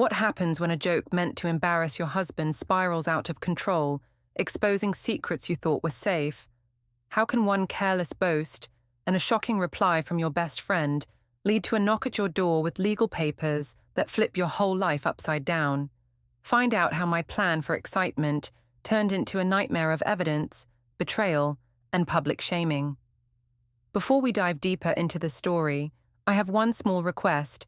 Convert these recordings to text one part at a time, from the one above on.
What happens when a joke meant to embarrass your husband spirals out of control, exposing secrets you thought were safe? How can one careless boast and a shocking reply from your best friend lead to a knock at your door with legal papers that flip your whole life upside down? Find out how my plan for excitement turned into a nightmare of evidence, betrayal, and public shaming. Before we dive deeper into the story, I have one small request.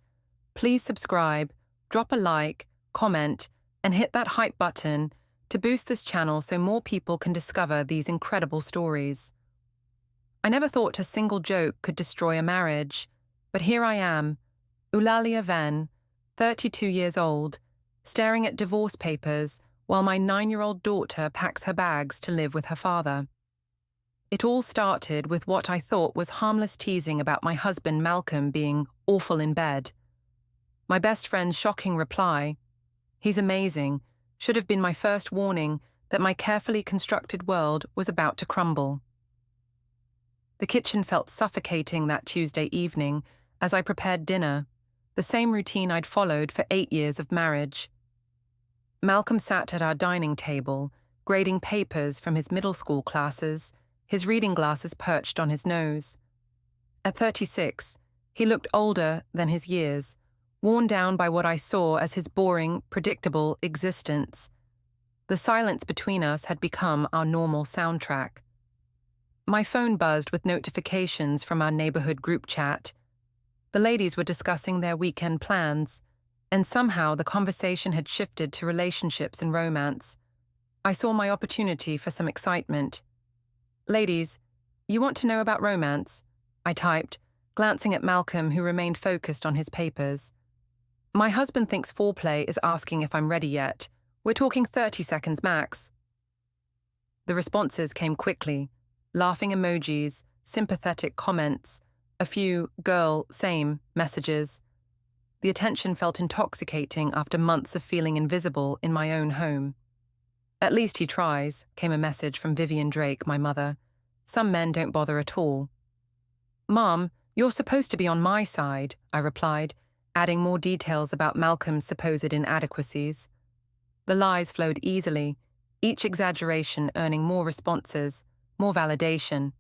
Please subscribe, drop a like, comment, and hit that hype button to boost this channel so more people can discover these incredible stories. I never thought a single joke could destroy a marriage, but here I am, Ulalia Venn, 32 years old, staring at divorce papers while my 9-year-old daughter packs her bags to live with her father. It all started with what I thought was harmless teasing about my husband Malcolm being awful in bed. My best friend's shocking reply, "He's amazing," should have been my first warning that my carefully constructed world was about to crumble. The kitchen felt suffocating that Tuesday evening as I prepared dinner, the same routine I'd followed for 8 years of marriage. Malcolm sat at our dining table, grading papers from his middle school classes, his reading glasses perched on his nose. At 36, he looked older than his years, worn down by what I saw as his boring, predictable existence. The silence between us had become our normal soundtrack. My phone buzzed with notifications from our neighborhood group chat. The ladies were discussing their weekend plans, and somehow the conversation had shifted to relationships and romance. I saw my opportunity for some excitement. "Ladies, you want to know about romance?" I typed, glancing at Malcolm, who remained focused on his papers. "My husband thinks foreplay is asking if I'm ready yet. We're talking 30 seconds max." The responses came quickly, laughing emojis, sympathetic comments, a few "girl, same" messages. The attention felt intoxicating after months of feeling invisible in my own home. "At least he tries," came a message from Vivian Drake, my mother. "Some men don't bother at all." "Mom, you're supposed to be on my side," I replied, adding more details about Malcolm's supposed inadequacies. The lies flowed easily, each exaggeration earning more responses, more validation.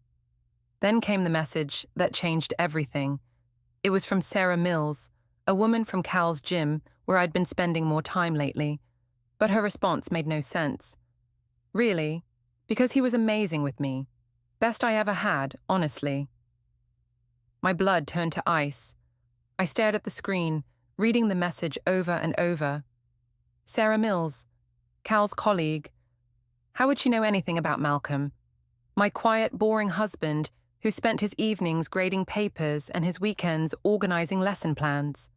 Then came the message that changed everything. It was from Sarah Mills, a woman from Cal's gym where I'd been spending more time lately, but her response made no sense. "Really? Because he was amazing with me. Best I ever had, honestly." My blood turned to ice. I stared at the screen, reading the message over and over. Sarah Mills, Cal's colleague. How would she know anything about Malcolm? My quiet, boring husband who spent his evenings grading papers and his weekends organizing lesson plans.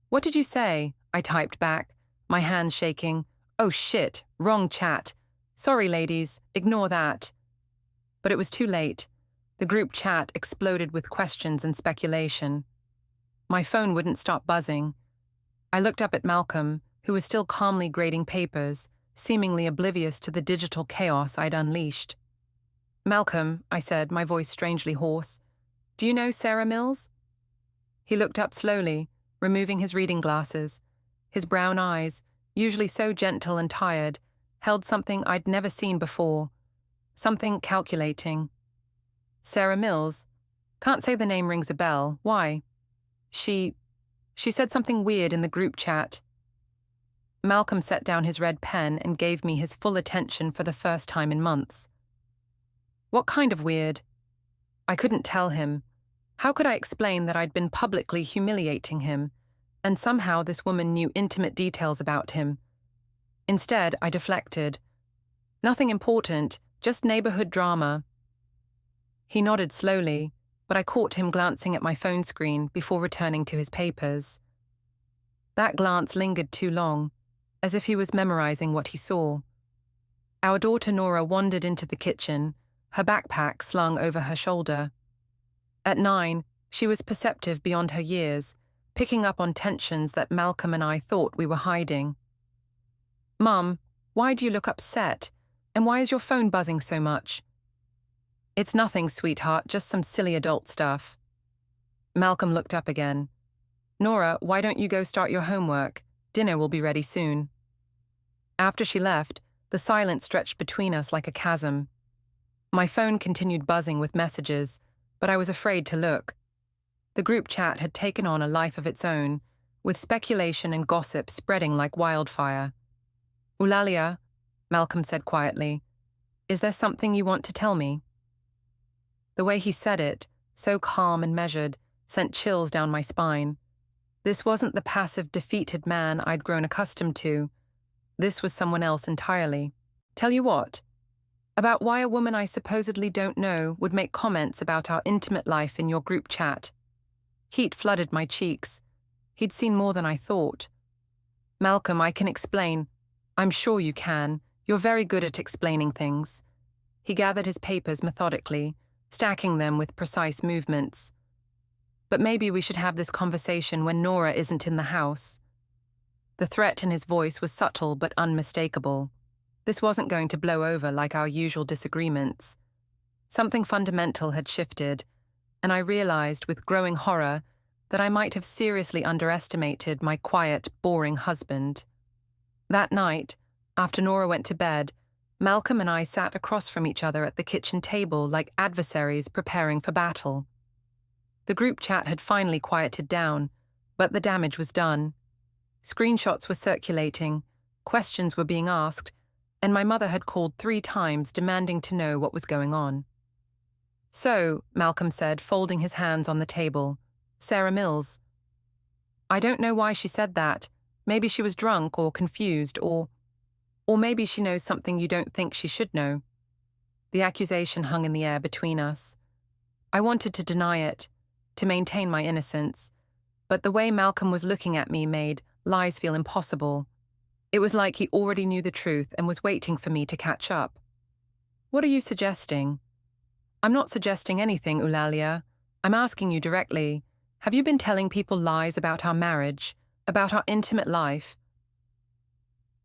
"What did you say?" I typed back, my hands shaking. "Oh shit, wrong chat. Sorry, ladies, ignore that." But it was too late. The group chat exploded with questions and speculation. My phone wouldn't stop buzzing. I looked up at Malcolm, who was still calmly grading papers, seemingly oblivious to the digital chaos I'd unleashed. "Malcolm," I said, my voice strangely hoarse, "do you know Sarah Mills?" He looked up slowly, removing his reading glasses. His brown eyes, usually so gentle and tired, held something I'd never seen before, something calculating. "Sarah Mills? Can't say the name rings a bell. Why?" She said something weird in the group chat." Malcolm set down his red pen and gave me his full attention for the first time in months. "What kind of weird?" I couldn't tell him. How could I explain that I'd been publicly humiliating him, and somehow this woman knew intimate details about him? Instead, I deflected. "Nothing important, just neighborhood drama." He nodded slowly, but I caught him glancing at my phone screen before returning to his papers. That glance lingered too long, as if he was memorizing what he saw. Our daughter Nora wandered into the kitchen, her backpack slung over her shoulder. At 9, she was perceptive beyond her years, picking up on tensions that Malcolm and I thought we were hiding. "Mum, why do you look upset? And why is your phone buzzing so much?" "It's nothing, sweetheart, just some silly adult stuff." Malcolm looked up again. "Nora, why don't you go start your homework? Dinner will be ready soon." After she left, the silence stretched between us like a chasm. My phone continued buzzing with messages, but I was afraid to look. The group chat had taken on a life of its own, with speculation and gossip spreading like wildfire. "Ulalia," Malcolm said quietly, "is there something you want to tell me?" The way he said it, so calm and measured, sent chills down my spine. This wasn't the passive, defeated man I'd grown accustomed to. This was someone else entirely. "Tell you what? About why a woman I supposedly don't know would make comments about our intimate life in your group chat." Heat flooded my cheeks. He'd seen more than I thought. "Malcolm, I can explain." "I'm sure you can. You're very good at explaining things." He gathered his papers methodically, stacking them with precise movements. "But maybe we should have this conversation when Nora isn't in the house." The threat in his voice was subtle but unmistakable. This wasn't going to blow over like our usual disagreements. Something fundamental had shifted, and I realized with growing horror that I might have seriously underestimated my quiet, boring husband. That night, after Nora went to bed, Malcolm and I sat across from each other at the kitchen table like adversaries preparing for battle. The group chat had finally quieted down, but the damage was done. Screenshots were circulating, questions were being asked, and my mother had called 3 times demanding to know what was going on. "So," Malcolm said, folding his hands on the table, "Sarah Mills." "I don't know why she said that. Maybe she was drunk or confused, or maybe she knows something you don't think she should know." The accusation hung in the air between us. I wanted to deny it, to maintain my innocence, but the way Malcolm was looking at me made lies feel impossible. It was like he already knew the truth and was waiting for me to catch up. "What are you suggesting?" "I'm not suggesting anything, Ulalia. I'm asking you directly. Have you been telling people lies about our marriage, about our intimate life?"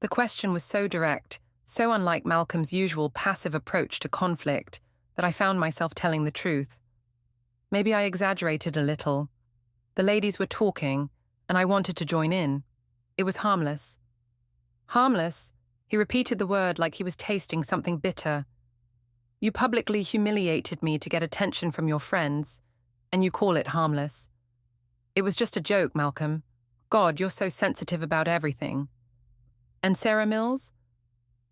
The question was so direct, so unlike Malcolm's usual passive approach to conflict, that I found myself telling the truth. Maybe I exaggerated a little. The ladies were talking, and I wanted to join in. It was harmless. "Harmless?" He repeated the word like he was tasting something bitter. "You publicly humiliated me to get attention from your friends, and you call it harmless." "It was just a joke, Malcolm. God, you're so sensitive about everything." "And Sarah Mills?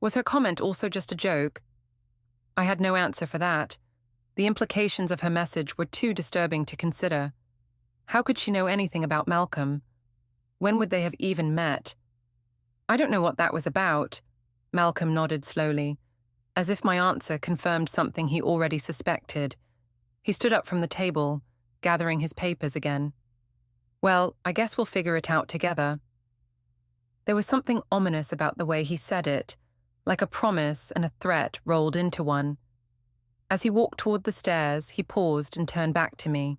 Was her comment also just a joke?" I had no answer for that. The implications of her message were too disturbing to consider. How could she know anything about Malcolm? When would they have even met? "I don't know what that was about." Malcolm nodded slowly, as if my answer confirmed something he already suspected. He stood up from the table, gathering his papers again. "Well, I guess we'll figure it out together." There was something ominous about the way he said it, like a promise and a threat rolled into one. As he walked toward the stairs, he paused and turned back to me.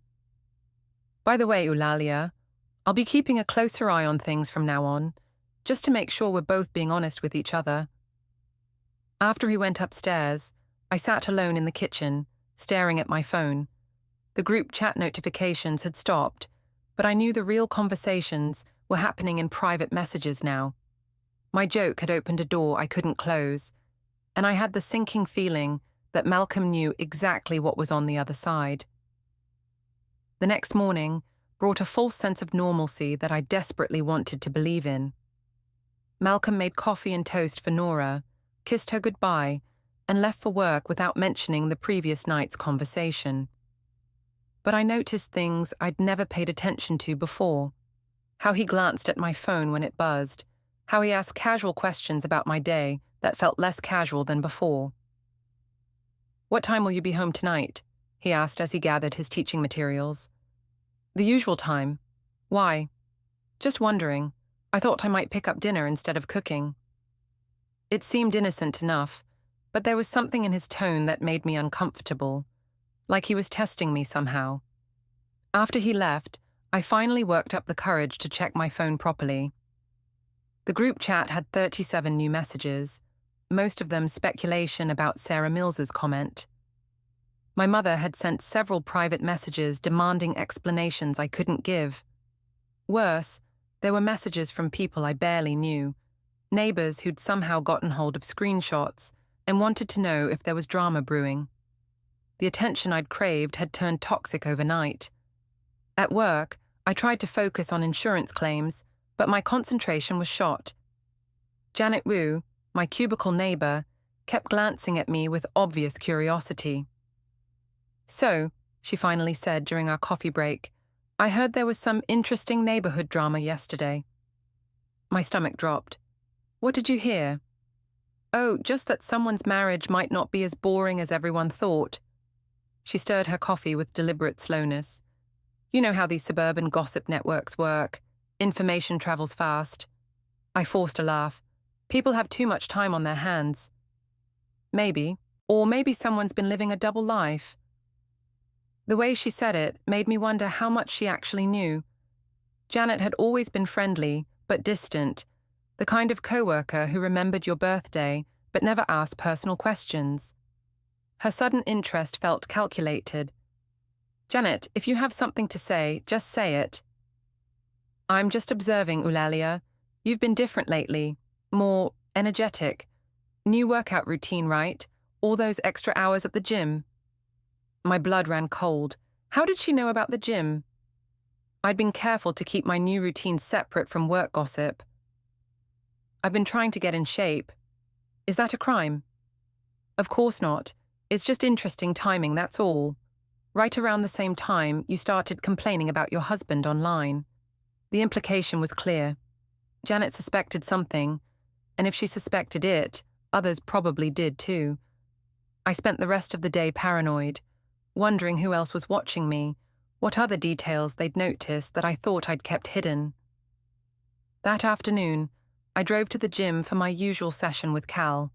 "By the way, Ulalia, I'll be keeping a closer eye on things from now on, just to make sure we're both being honest with each other." After he went upstairs, I sat alone in the kitchen, staring at my phone. The group chat notifications had stopped, but I knew the real conversations were happening in private messages now. My joke had opened a door I couldn't close, and I had the sinking feeling that Malcolm knew exactly what was on the other side. The next morning brought a false sense of normalcy that I desperately wanted to believe in. Malcolm made coffee and toast for Nora, kissed her goodbye, and left for work without mentioning the previous night's conversation. But I noticed things I'd never paid attention to before. How he glanced at my phone when it buzzed, how he asked casual questions about my day that felt less casual than before. "What time will you be home tonight?" he asked as he gathered his teaching materials. "The usual time." "Why?" "Just wondering. I thought I might pick up dinner instead of cooking." It seemed innocent enough, but there was something in his tone that made me uncomfortable, like he was testing me somehow. After he left, I finally worked up the courage to check my phone properly. The group chat had 37 new messages, most of them speculation about Sarah Mills's comment. My mother had sent several private messages demanding explanations I couldn't give. Worse, There were messages from people I barely knew, neighbors who'd somehow gotten hold of screenshots and wanted to know if there was drama brewing. The attention I'd craved had turned toxic overnight. At work, I tried to focus on insurance claims, but my concentration was shot. Janet Wu, my cubicle neighbor, kept glancing at me with obvious curiosity. "So," she finally said during our coffee break, "I heard there was some interesting neighborhood drama yesterday." My stomach dropped. "What did you hear?" "Oh, just that someone's marriage might not be as boring as everyone thought." She stirred her coffee with deliberate slowness. "You know how these suburban gossip networks work. Information travels fast." I forced a laugh. "People have too much time on their hands." "Maybe. Or maybe someone's been living a double life." The way she said it made me wonder how much she actually knew. Janet had always been friendly, but distant, the kind of coworker who remembered your birthday but never asked personal questions. Her sudden interest felt calculated. "Janet, if you have something to say, just say it." "I'm just observing, Ulalia. You've been different lately, more energetic. New workout routine, right? All those extra hours at the gym." My blood ran cold. How did she know about the gym? I'd been careful to keep my new routine separate from work gossip. "I've been trying to get in shape." "Is that a crime?" "Of course not. It's just interesting timing, that's all. Right around the same time, you started complaining about your husband online." The implication was clear. Janet suspected something, and if she suspected it, others probably did too. I spent the rest of the day paranoid, wondering who else was watching me, what other details they'd noticed that I thought I'd kept hidden. That afternoon, I drove to the gym for my usual session with Cal.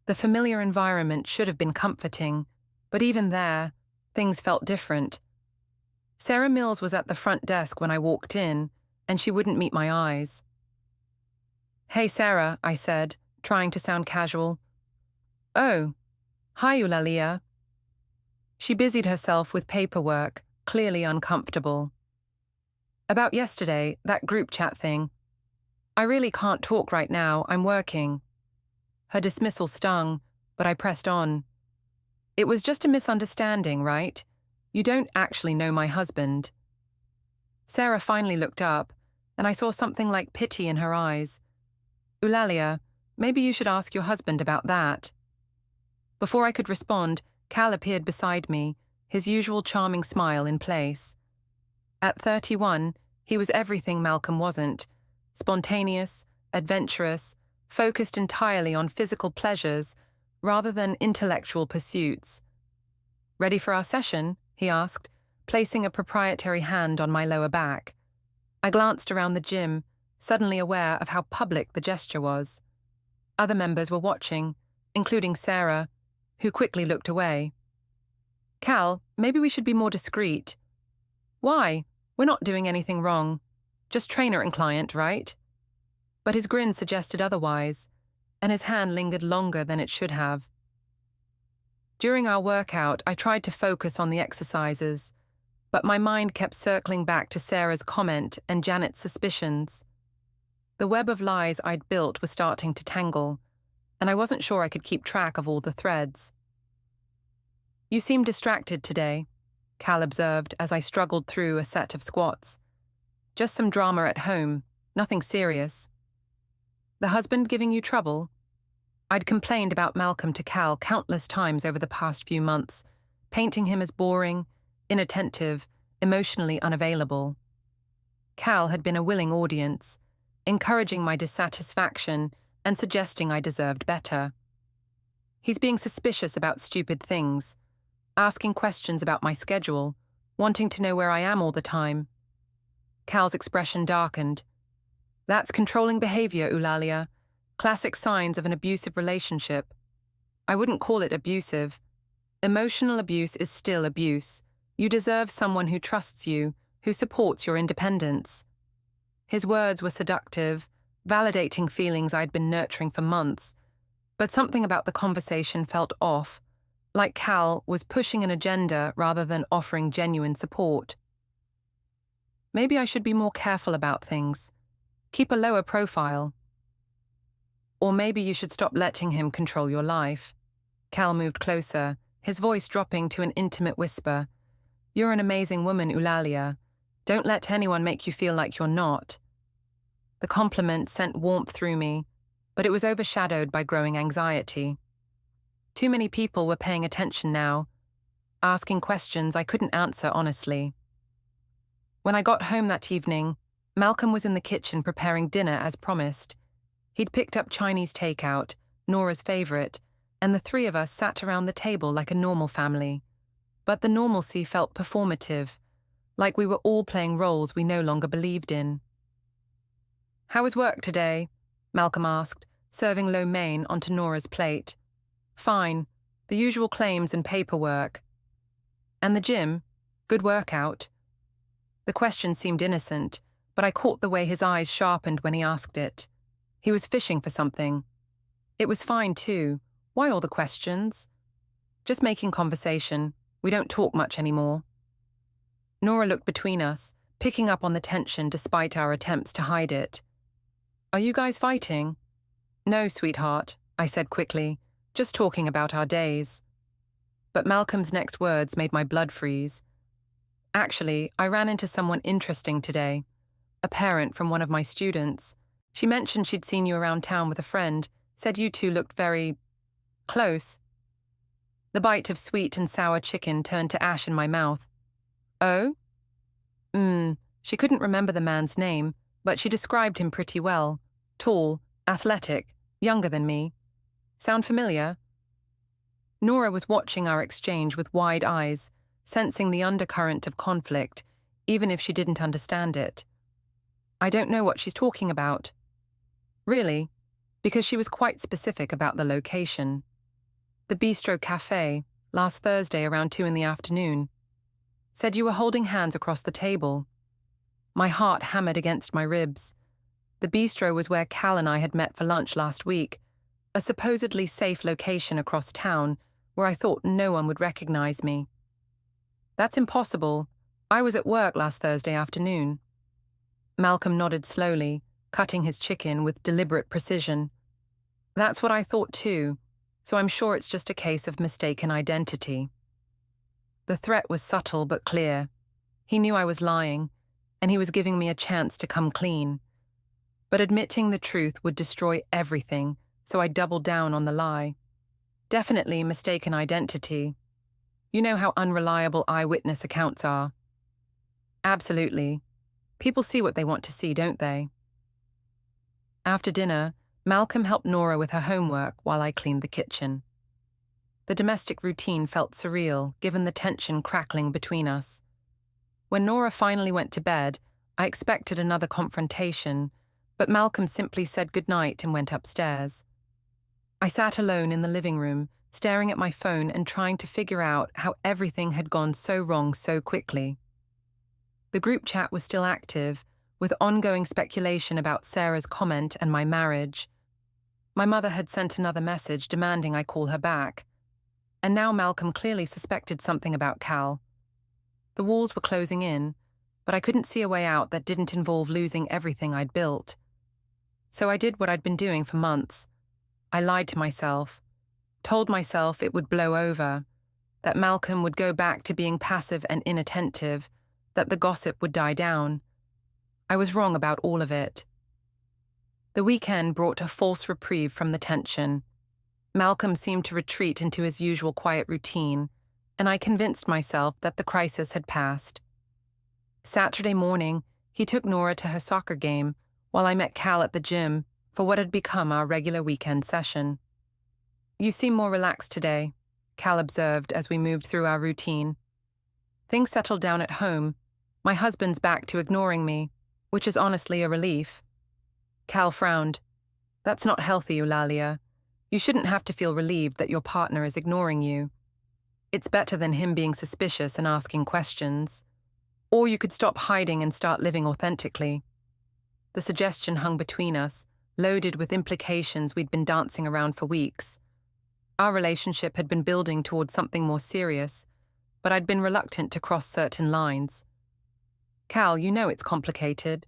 The familiar environment should have been comforting, but even there, things felt different. Sarah Mills was at the front desk when I walked in, and she wouldn't meet my eyes. "Hey, Sarah," I said, trying to sound casual. "Oh, hi, Ulalia." She busied herself with paperwork, clearly uncomfortable. "About yesterday, that group chat thing. I really can't talk right now, I'm working." Her dismissal stung, but I pressed on. "It was just a misunderstanding, right? You don't actually know my husband." Sarah finally looked up, and I saw something like pity in her eyes. "Ulalia, maybe you should ask your husband about that." Before I could respond, Cal appeared beside me, his usual charming smile in place. At 31, he was everything Malcolm wasn't: spontaneous, adventurous, focused entirely on physical pleasures rather than intellectual pursuits. "Ready for our session?" he asked, placing a proprietary hand on my lower back. I glanced around the gym, suddenly aware of how public the gesture was. Other members were watching, including Sarah, who quickly looked away. "Cal, maybe we should be more discreet." "Why? We're not doing anything wrong. Just trainer and client, right?" But his grin suggested otherwise, and his hand lingered longer than it should have. During our workout, I tried to focus on the exercises, but my mind kept circling back to Sarah's comment and Janet's suspicions. The web of lies I'd built was starting to tangle, and I wasn't sure I could keep track of all the threads. "You seem distracted today," Cal observed as I struggled through a set of squats. "Just some drama at home, nothing serious." "The husband giving you trouble?" I'd complained about Malcolm to Cal countless times over the past few months, painting him as boring, inattentive, emotionally unavailable. Cal had been a willing audience, encouraging my dissatisfaction and suggesting I deserved better. "He's being suspicious about stupid things, asking questions about my schedule, wanting to know where I am all the time." Cal's expression darkened. "That's controlling behavior, Ulalia. Classic signs of an abusive relationship." "I wouldn't call it abusive. Emotional abuse is still abuse. You deserve someone who trusts you, who supports your independence." His words were seductive, validating feelings I'd been nurturing for months, but something about the conversation felt off, like Cal was pushing an agenda rather than offering genuine support. "Maybe I should be more careful about things. Keep a lower profile. Or maybe you should stop letting him control your life. Cal moved closer, his voice dropping to an intimate whisper. You're an amazing woman, Ulalia. Don't let anyone make you feel like you're not. The compliment sent warmth through me, but it was overshadowed by growing anxiety. Too many people were paying attention now, asking questions I couldn't answer honestly. When I got home that evening, Malcolm was in the kitchen preparing dinner as promised. He'd picked up Chinese takeout, Nora's favorite, and the three of us sat around the table like a normal family. But the normalcy felt performative, like we were all playing roles we no longer believed in. How was work today? Malcolm asked, serving lo mein onto Nora's plate. Fine, the usual claims and paperwork. And the gym? Good workout? The question seemed innocent, but I caught the way his eyes sharpened when he asked it. He was fishing for something. It was fine too. Why all the questions? Just making conversation. We don't talk much anymore. Nora looked between us, picking up on the tension despite our attempts to hide it. Are you guys fighting? No, sweetheart, I said quickly, just talking about our days. But Malcolm's next words made my blood freeze. Actually, I ran into someone interesting today, a parent from one of my students. She mentioned she'd seen you around town with a friend, said you two looked very close. The bite of sweet and sour chicken turned to ash in my mouth. Oh? She couldn't remember the man's name, but she described him pretty well. Tall, athletic, younger than me. Sound familiar? Nora was watching our exchange with wide eyes, sensing the undercurrent of conflict, even if she didn't understand it. I don't know what she's talking about. Really? Because she was quite specific about the location. The Bistro Cafe, last Thursday around 2 p.m. Said you were holding hands across the table. My heart hammered against my ribs. The bistro was where Cal and I had met for lunch last week, a supposedly safe location across town where I thought no one would recognize me. That's impossible. I was at work last Thursday afternoon. Malcolm nodded slowly, cutting his chicken with deliberate precision. That's what I thought too, so I'm sure it's just a case of mistaken identity. The threat was subtle but clear. He knew I was lying, and he was giving me a chance to come clean. But admitting the truth would destroy everything, so I doubled down on the lie. Definitely mistaken identity. You know how unreliable eyewitness accounts are. Absolutely. People see what they want to see, don't they? After dinner, Malcolm helped Nora with her homework while I cleaned the kitchen. The domestic routine felt surreal, given the tension crackling between us. When Nora finally went to bed, I expected another confrontation, but Malcolm simply said goodnight and went upstairs. I sat alone in the living room, staring at my phone and trying to figure out how everything had gone so wrong so quickly. The group chat was still active, with ongoing speculation about Sarah's comment and my marriage. My mother had sent another message demanding I call her back. And now Malcolm clearly suspected something about Cal. The walls were closing in, but I couldn't see a way out that didn't involve losing everything I'd built. So I did what I'd been doing for months. I lied to myself, told myself it would blow over, that Malcolm would go back to being passive and inattentive, that the gossip would die down. I was wrong about all of it. The weekend brought a false reprieve from the tension. Malcolm seemed to retreat into his usual quiet routine, and I convinced myself that the crisis had passed. Saturday morning, he took Nora to her soccer game, while I met Cal at the gym for what had become our regular weekend session. You seem more relaxed today, Cal observed as we moved through our routine. Things settled down at home. My husband's back to ignoring me, which is honestly a relief. Cal frowned. That's not healthy, Ulalia. You shouldn't have to feel relieved that your partner is ignoring you. It's better than him being suspicious and asking questions. Or you could stop hiding and start living authentically. The suggestion hung between us, loaded with implications we'd been dancing around for weeks. Our relationship had been building towards something more serious, but I'd been reluctant to cross certain lines. Cal, you know it's complicated.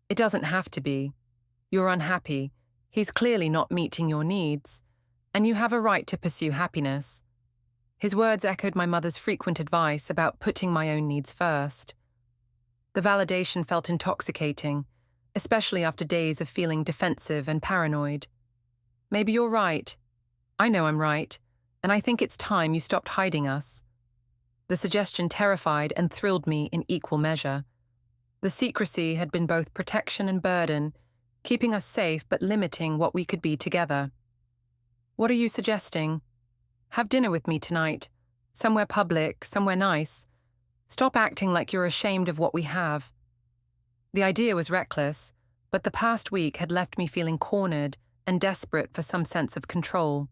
It doesn't have to be. You're unhappy. He's clearly not meeting your needs, and you have a right to pursue happiness. His words echoed my mother's frequent advice about putting my own needs first. The validation felt intoxicating, especially after days of feeling defensive and paranoid. Maybe you're right. I know I'm right, and I think it's time you stopped hiding us. The suggestion terrified and thrilled me in equal measure. The secrecy had been both protection and burden, keeping us safe but limiting what we could be together. What are you suggesting? Have dinner with me tonight. Somewhere public, somewhere nice. Stop acting like you're ashamed of what we have. The idea was reckless, but the past week had left me feeling cornered and desperate for some sense of control.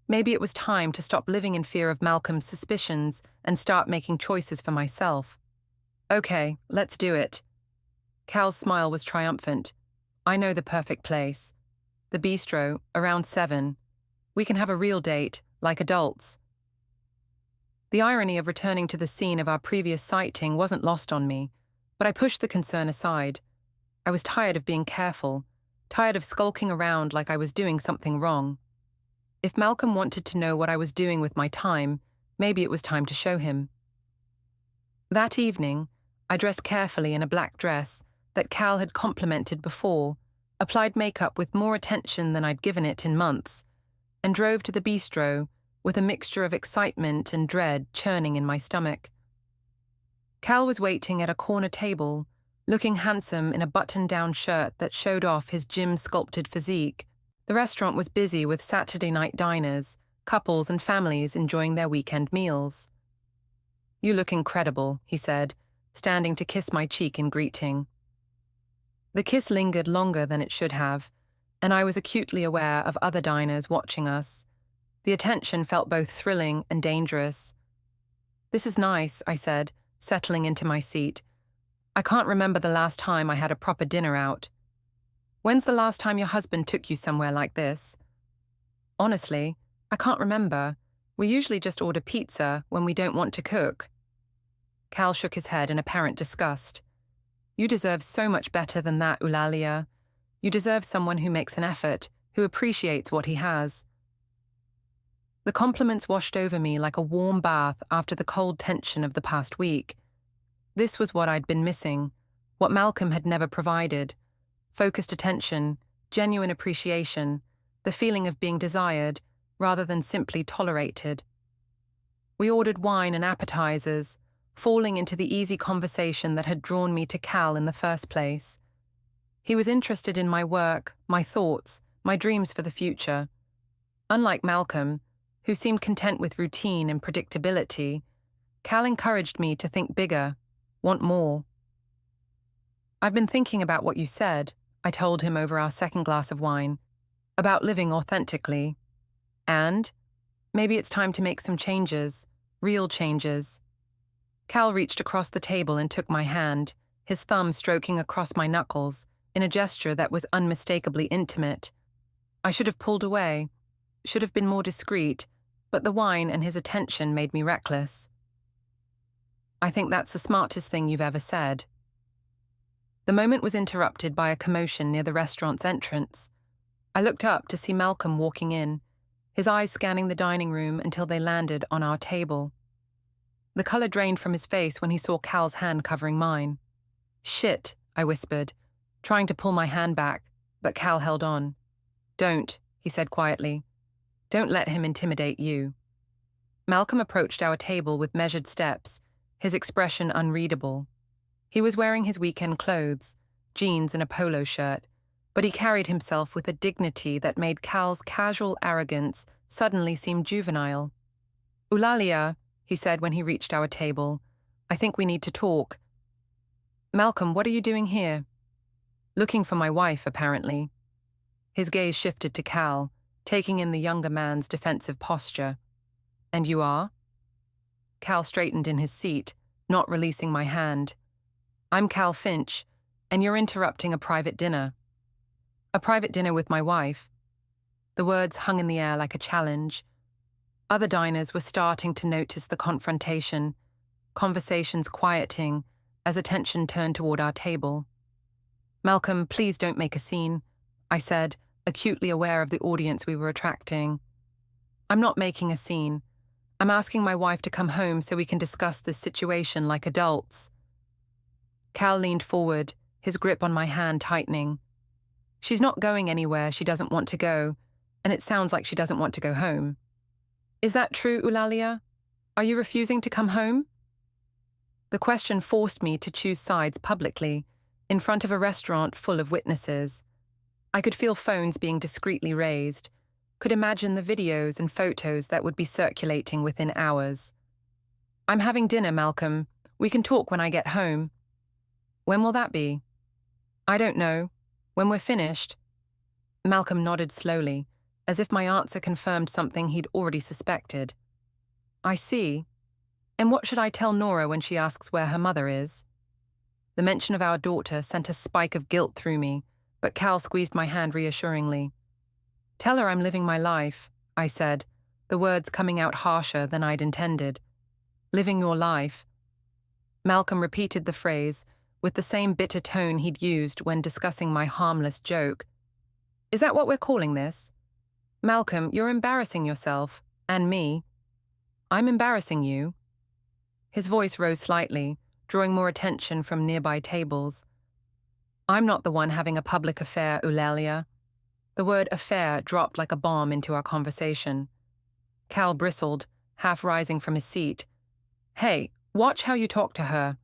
Maybe it was time to stop living in fear of Malcolm's suspicions and start making choices for myself. Okay, let's do it. Cal's smile was triumphant. I know the perfect place. The bistro, around 7. We can have a real date, like adults. The irony of returning to the scene of our previous sighting wasn't lost on me, but I pushed the concern aside. I was tired of being careful, tired of skulking around like I was doing something wrong. If Malcolm wanted to know what I was doing with my time, maybe it was time to show him. That evening, I dressed carefully in a black dress that Cal had complimented before, applied makeup with more attention than I'd given it in months, and drove to the bistro with a mixture of excitement and dread churning in my stomach. Cal was waiting at a corner table, looking handsome in a button-down shirt that showed off his gym-sculpted physique. The restaurant was busy with Saturday night diners, couples and families enjoying their weekend meals. You look incredible, he said, standing to kiss my cheek in greeting. The kiss lingered longer than it should have, and I was acutely aware of other diners watching us. The attention felt both thrilling and dangerous. This is nice, I said, settling into my seat. I can't remember the last time I had a proper dinner out. When's the last time your husband took you somewhere like this? Honestly, I can't remember. We usually just order pizza when we don't want to cook. Cal shook his head in apparent disgust. You deserve so much better than that, Ulalia. You deserve someone who makes an effort, who appreciates what he has. The compliments washed over me like a warm bath after the cold tension of the past week. This was what I'd been missing, what Malcolm had never provided. Focused attention, genuine appreciation, the feeling of being desired rather than simply tolerated. We ordered wine and appetizers, falling into the easy conversation that had drawn me to Cal in the first place. He was interested in my work, my thoughts, my dreams for the future. Unlike Malcolm, who seemed content with routine and predictability, Cal encouraged me to think bigger, want more. I've been thinking about what you said, I told him over our second glass of wine, about living authentically. And maybe it's time to make some changes, real changes. Cal reached across the table and took my hand, his thumb stroking across my knuckles, in a gesture that was unmistakably intimate. I should have pulled away, should have been more discreet, but the wine and his attention made me reckless. I think that's the smartest thing you've ever said. The moment was interrupted by a commotion near the restaurant's entrance. I looked up to see Malcolm walking in, his eyes scanning the dining room until they landed on our table. The color drained from his face when he saw Cal's hand covering mine. Shit, I whispered, trying to pull my hand back, but Cal held on. Don't, he said quietly. Don't let him intimidate you. Malcolm approached our table with measured steps, his expression unreadable. He was wearing his weekend clothes, jeans and a polo shirt, but he carried himself with a dignity that made Cal's casual arrogance suddenly seem juvenile. Ulalia, he said when he reached our table, I think we need to talk. Malcolm, what are you doing here? Looking for my wife, apparently. His gaze shifted to Cal, taking in the younger man's defensive posture. And you are? Cal straightened in his seat, not releasing my hand. I'm Cal Finch, and you're interrupting a private dinner. A private dinner with my wife. The words hung in the air like a challenge. Other diners were starting to notice the confrontation, conversations quieting as attention turned toward our table. Malcolm, please don't make a scene, I said, acutely aware of the audience we were attracting. I'm not making a scene. I'm asking my wife to come home so we can discuss this situation like adults. Cal leaned forward, his grip on my hand tightening. She's not going anywhere she doesn't want to go, and it sounds like she doesn't want to go home. Is that true, Ulalia? Are you refusing to come home? The question forced me to choose sides publicly, in front of a restaurant full of witnesses. I could feel phones being discreetly raised, could imagine the videos and photos that would be circulating within hours. I'm having dinner, Malcolm. We can talk when I get home. When will that be? I don't know. When we're finished. Malcolm nodded slowly, as if my answer confirmed something he'd already suspected. I see. And what should I tell Nora when she asks where her mother is? The mention of our daughter sent a spike of guilt through me, but Cal squeezed my hand reassuringly. Tell her I'm living my life, I said, the words coming out harsher than I'd intended. Living your life. Malcolm repeated the phrase, with the same bitter tone he'd used when discussing my harmless joke. Is that what we're calling this? Malcolm, you're embarrassing yourself, and me. I'm embarrassing you. His voice rose slightly, drawing more attention from nearby tables. I'm not the one having a public affair, Ulalia. The word affair dropped like a bomb into our conversation. Cal bristled, half rising from his seat. Hey, watch how you talk to her.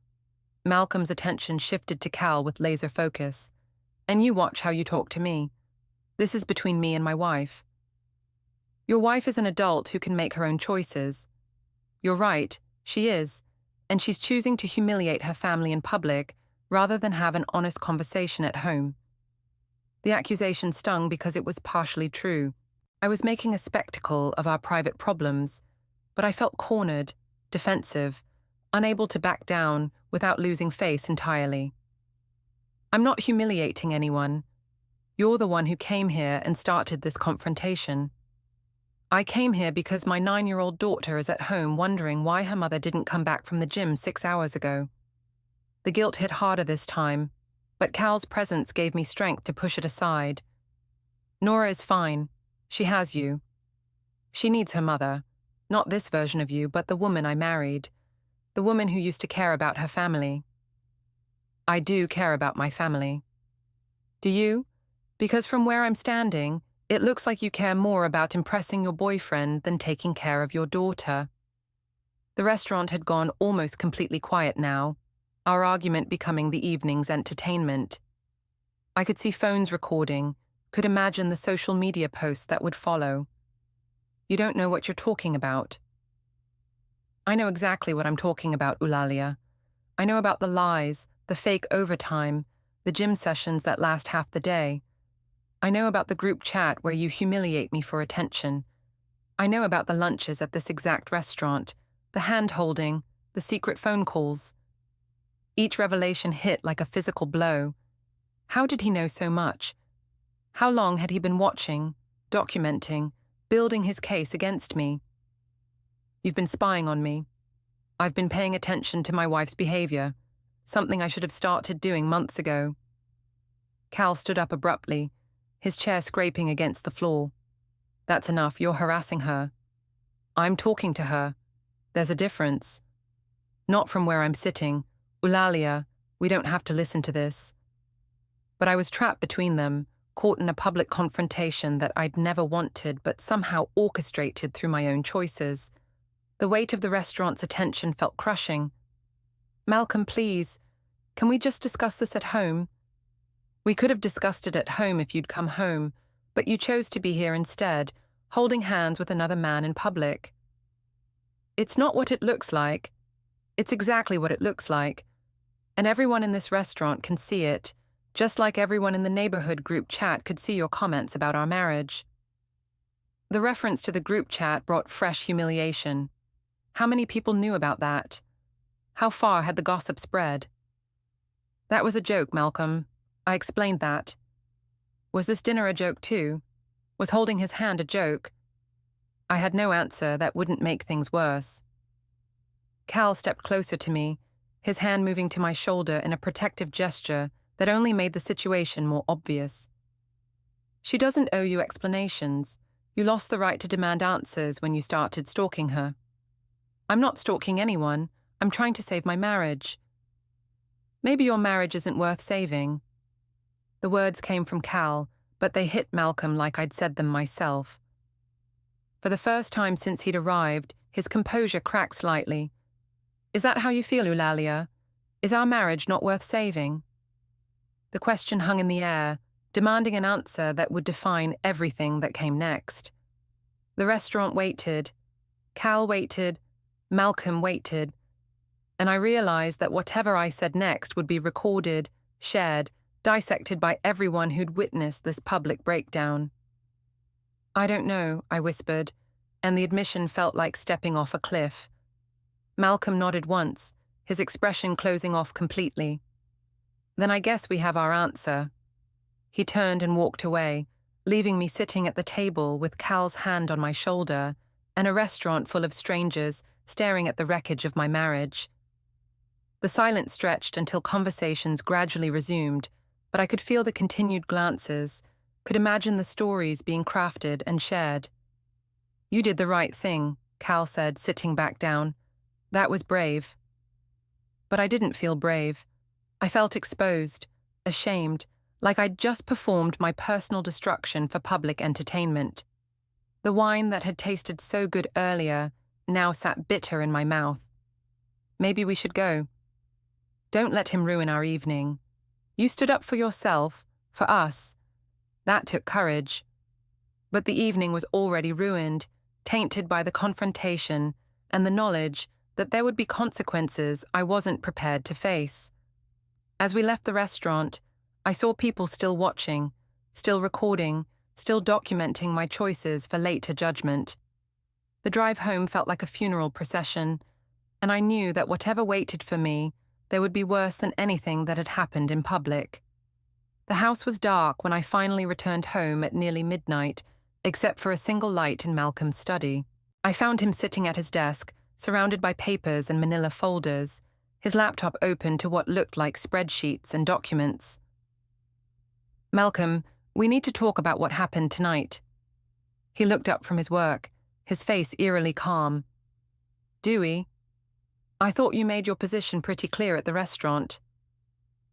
Malcolm's attention shifted to Cal with laser focus. And you watch how you talk to me. This is between me and my wife. Your wife is an adult who can make her own choices. You're right, she is, and she's choosing to humiliate her family in public rather than have an honest conversation at home. The accusation stung because it was partially true. I was making a spectacle of our private problems, but I felt cornered, defensive, unable to back down without losing face entirely. I'm not humiliating anyone. You're the one who came here and started this confrontation. I came here because my 9-year-old daughter is at home wondering why her mother didn't come back from the gym 6 hours ago. The guilt hit harder this time, but Cal's presence gave me strength to push it aside. Nora is fine. She has you. She needs her mother. Not this version of you, but the woman I married. The woman who used to care about her family. I do care about my family. Do you? Because from where I'm standing, it looks like you care more about impressing your boyfriend than taking care of your daughter. The restaurant had gone almost completely quiet now, our argument becoming the evening's entertainment. I could see phones recording, could imagine the social media posts that would follow. You don't know what you're talking about. I know exactly what I'm talking about, Ulalia. I know about the lies, the fake overtime, the gym sessions that last half the day. I know about the group chat where you humiliate me for attention. I know about the lunches at this exact restaurant, the hand-holding, the secret phone calls. Each revelation hit like a physical blow. How did he know so much? How long had he been watching, documenting, building his case against me? You've been spying on me. I've been paying attention to my wife's behavior, something I should have started doing months ago. Cal stood up abruptly, his chair scraping against the floor. That's enough, you're harassing her. I'm talking to her. There's a difference. Not from where I'm sitting. Ulalia, we don't have to listen to this. But I was trapped between them, caught in a public confrontation that I'd never wanted but somehow orchestrated through my own choices. The weight of the restaurant's attention felt crushing. Malcolm, please, can we just discuss this at home? We could have discussed it at home if you'd come home, but you chose to be here instead, holding hands with another man in public. It's not what it looks like. It's exactly what it looks like. And everyone in this restaurant can see it, just like everyone in the neighborhood group chat could see your comments about our marriage. The reference to the group chat brought fresh humiliation. How many people knew about that? How far had the gossip spread? That was a joke, Malcolm. I explained that. Was this dinner a joke too? Was holding his hand a joke? I had no answer that wouldn't make things worse. Cal stepped closer to me, his hand moving to my shoulder in a protective gesture that only made the situation more obvious. She doesn't owe you explanations. You lost the right to demand answers when you started stalking her. I'm not stalking anyone. I'm trying to save my marriage. Maybe your marriage isn't worth saving. The words came from Cal, but they hit Malcolm like I'd said them myself. For the first time since he'd arrived, his composure cracked slightly. Is that how you feel, Ulalia? Is our marriage not worth saving? The question hung in the air, demanding an answer that would define everything that came next. The restaurant waited. Cal waited. Malcolm waited. And I realized that whatever I said next would be recorded, shared, dissected by everyone who'd witnessed this public breakdown. I don't know, I whispered, and the admission felt like stepping off a cliff. Malcolm nodded once, his expression closing off completely. Then I guess we have our answer. He turned and walked away, leaving me sitting at the table with Cal's hand on my shoulder and a restaurant full of strangers staring at the wreckage of my marriage. The silence stretched until conversations gradually resumed, but I could feel the continued glances, could imagine the stories being crafted and shared. You did the right thing, Cal said, sitting back down. That was brave. But I didn't feel brave. I felt exposed, ashamed, like I'd just performed my personal destruction for public entertainment. The wine that had tasted so good earlier now sat bitter in my mouth. Maybe we should go. Don't let him ruin our evening. You stood up for yourself, for us. That took courage. But the evening was already ruined, tainted by the confrontation and the knowledge that there would be consequences I wasn't prepared to face. As we left the restaurant, I saw people still watching, still recording, still documenting my choices for later judgment. The drive home felt like a funeral procession, and I knew that whatever waited for me, there would be worse than anything that had happened in public. The house was dark when I finally returned home at nearly midnight, except for a single light in Malcolm's study. I found him sitting at his desk, surrounded by papers and manila folders, his laptop open to what looked like spreadsheets and documents. Malcolm, we need to talk about what happened tonight. He looked up from his work, his face eerily calm. Do we? I thought you made your position pretty clear at the restaurant.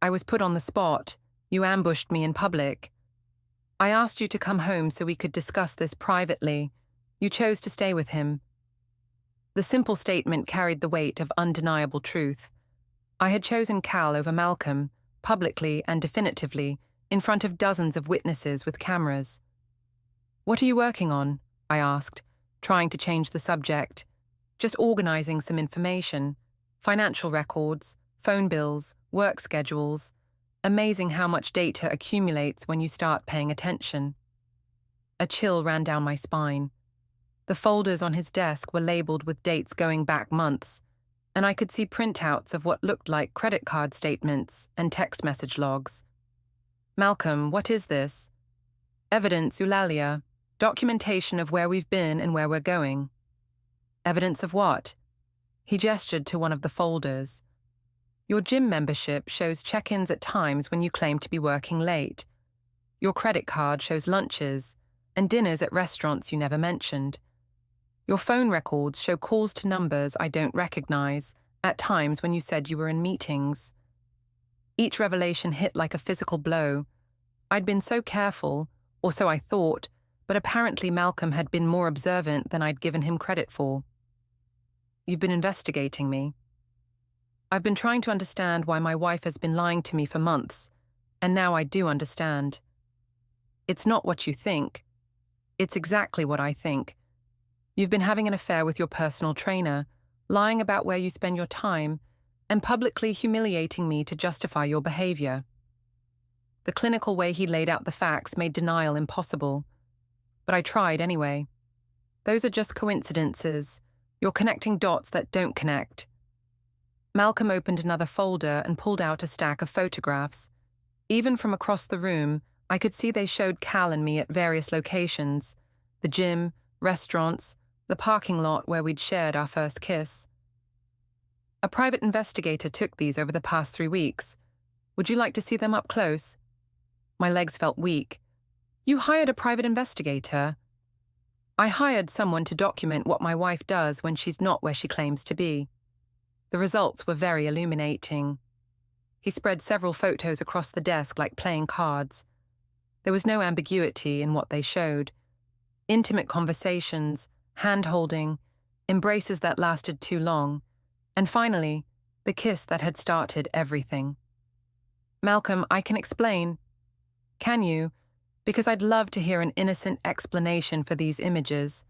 I was put on the spot. You ambushed me in public. I asked you to come home so we could discuss this privately. You chose to stay with him. The simple statement carried the weight of undeniable truth. I had chosen Cal over Malcolm, publicly and definitively, in front of dozens of witnesses with cameras. What are you working on? I asked, trying to change the subject. Just organizing some information. Financial records, phone bills, work schedules. Amazing how much data accumulates when you start paying attention. A chill ran down my spine. The folders on his desk were labeled with dates going back months, and I could see printouts of what looked like credit card statements and text message logs. Malcolm, what is this? Evidence, Ulalia. Documentation of where we've been and where we're going. Evidence of what? He gestured to one of the folders. Your gym membership shows check-ins at times when you claim to be working late. Your credit card shows lunches and dinners at restaurants you never mentioned. Your phone records show calls to numbers I don't recognize, at times when you said you were in meetings. Each revelation hit like a physical blow. I'd been so careful, or so I thought, but apparently Malcolm had been more observant than I'd given him credit for. You've been investigating me. I've been trying to understand why my wife has been lying to me for months, and now I do understand. It's not what you think. It's exactly what I think. You've been having an affair with your personal trainer, lying about where you spend your time, and publicly humiliating me to justify your behavior. The clinical way he laid out the facts made denial impossible. But I tried anyway. Those are just coincidences. You're connecting dots that don't connect. Malcolm opened another folder and pulled out a stack of photographs. Even from across the room, I could see they showed Cal and me at various locations: the gym, restaurants, the parking lot where we'd shared our first kiss. A private investigator took these over the past 3 weeks. Would you like to see them up close? My legs felt weak. You hired a private investigator. I hired someone to document what my wife does when she's not where she claims to be. The results were very illuminating. He spread several photos across the desk like playing cards. There was no ambiguity in what they showed. Intimate conversations, hand-holding, embraces that lasted too long, and finally, the kiss that had started everything. Malcolm, I can explain. Can you? Because I'd love to hear an innocent explanation for these images.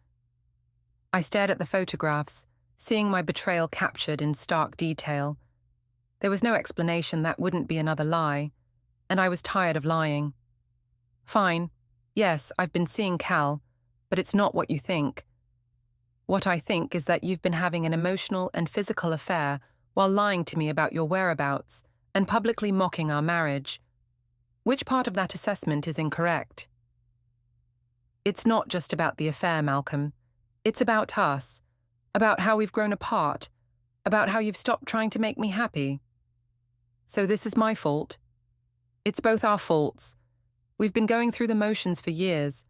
I stared at the photographs, seeing my betrayal captured in stark detail. There was no explanation that wouldn't be another lie, and I was tired of lying. Fine. Yes, I've been seeing Cal, but it's not what you think. What I think is that you've been having an emotional and physical affair while lying to me about your whereabouts and publicly mocking our marriage. Which part of that assessment is incorrect? It's not just about the affair, Malcolm. It's about us, about how we've grown apart, about how you've stopped trying to make me happy. So this is my fault. It's both our faults. We've been going through the motions for years.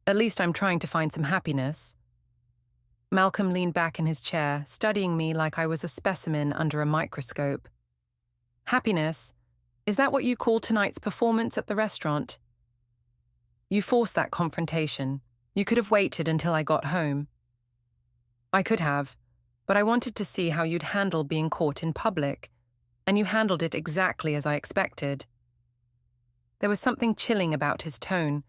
At least I'm trying to find some happiness. Malcolm leaned back in his chair, studying me like I was a specimen under a microscope. Happiness? Is that what you call tonight's performance at the restaurant? You forced that confrontation. You could have waited until I got home. I could have, but I wanted to see how you'd handle being caught in public, and you handled it exactly as I expected. There was something chilling about his tone,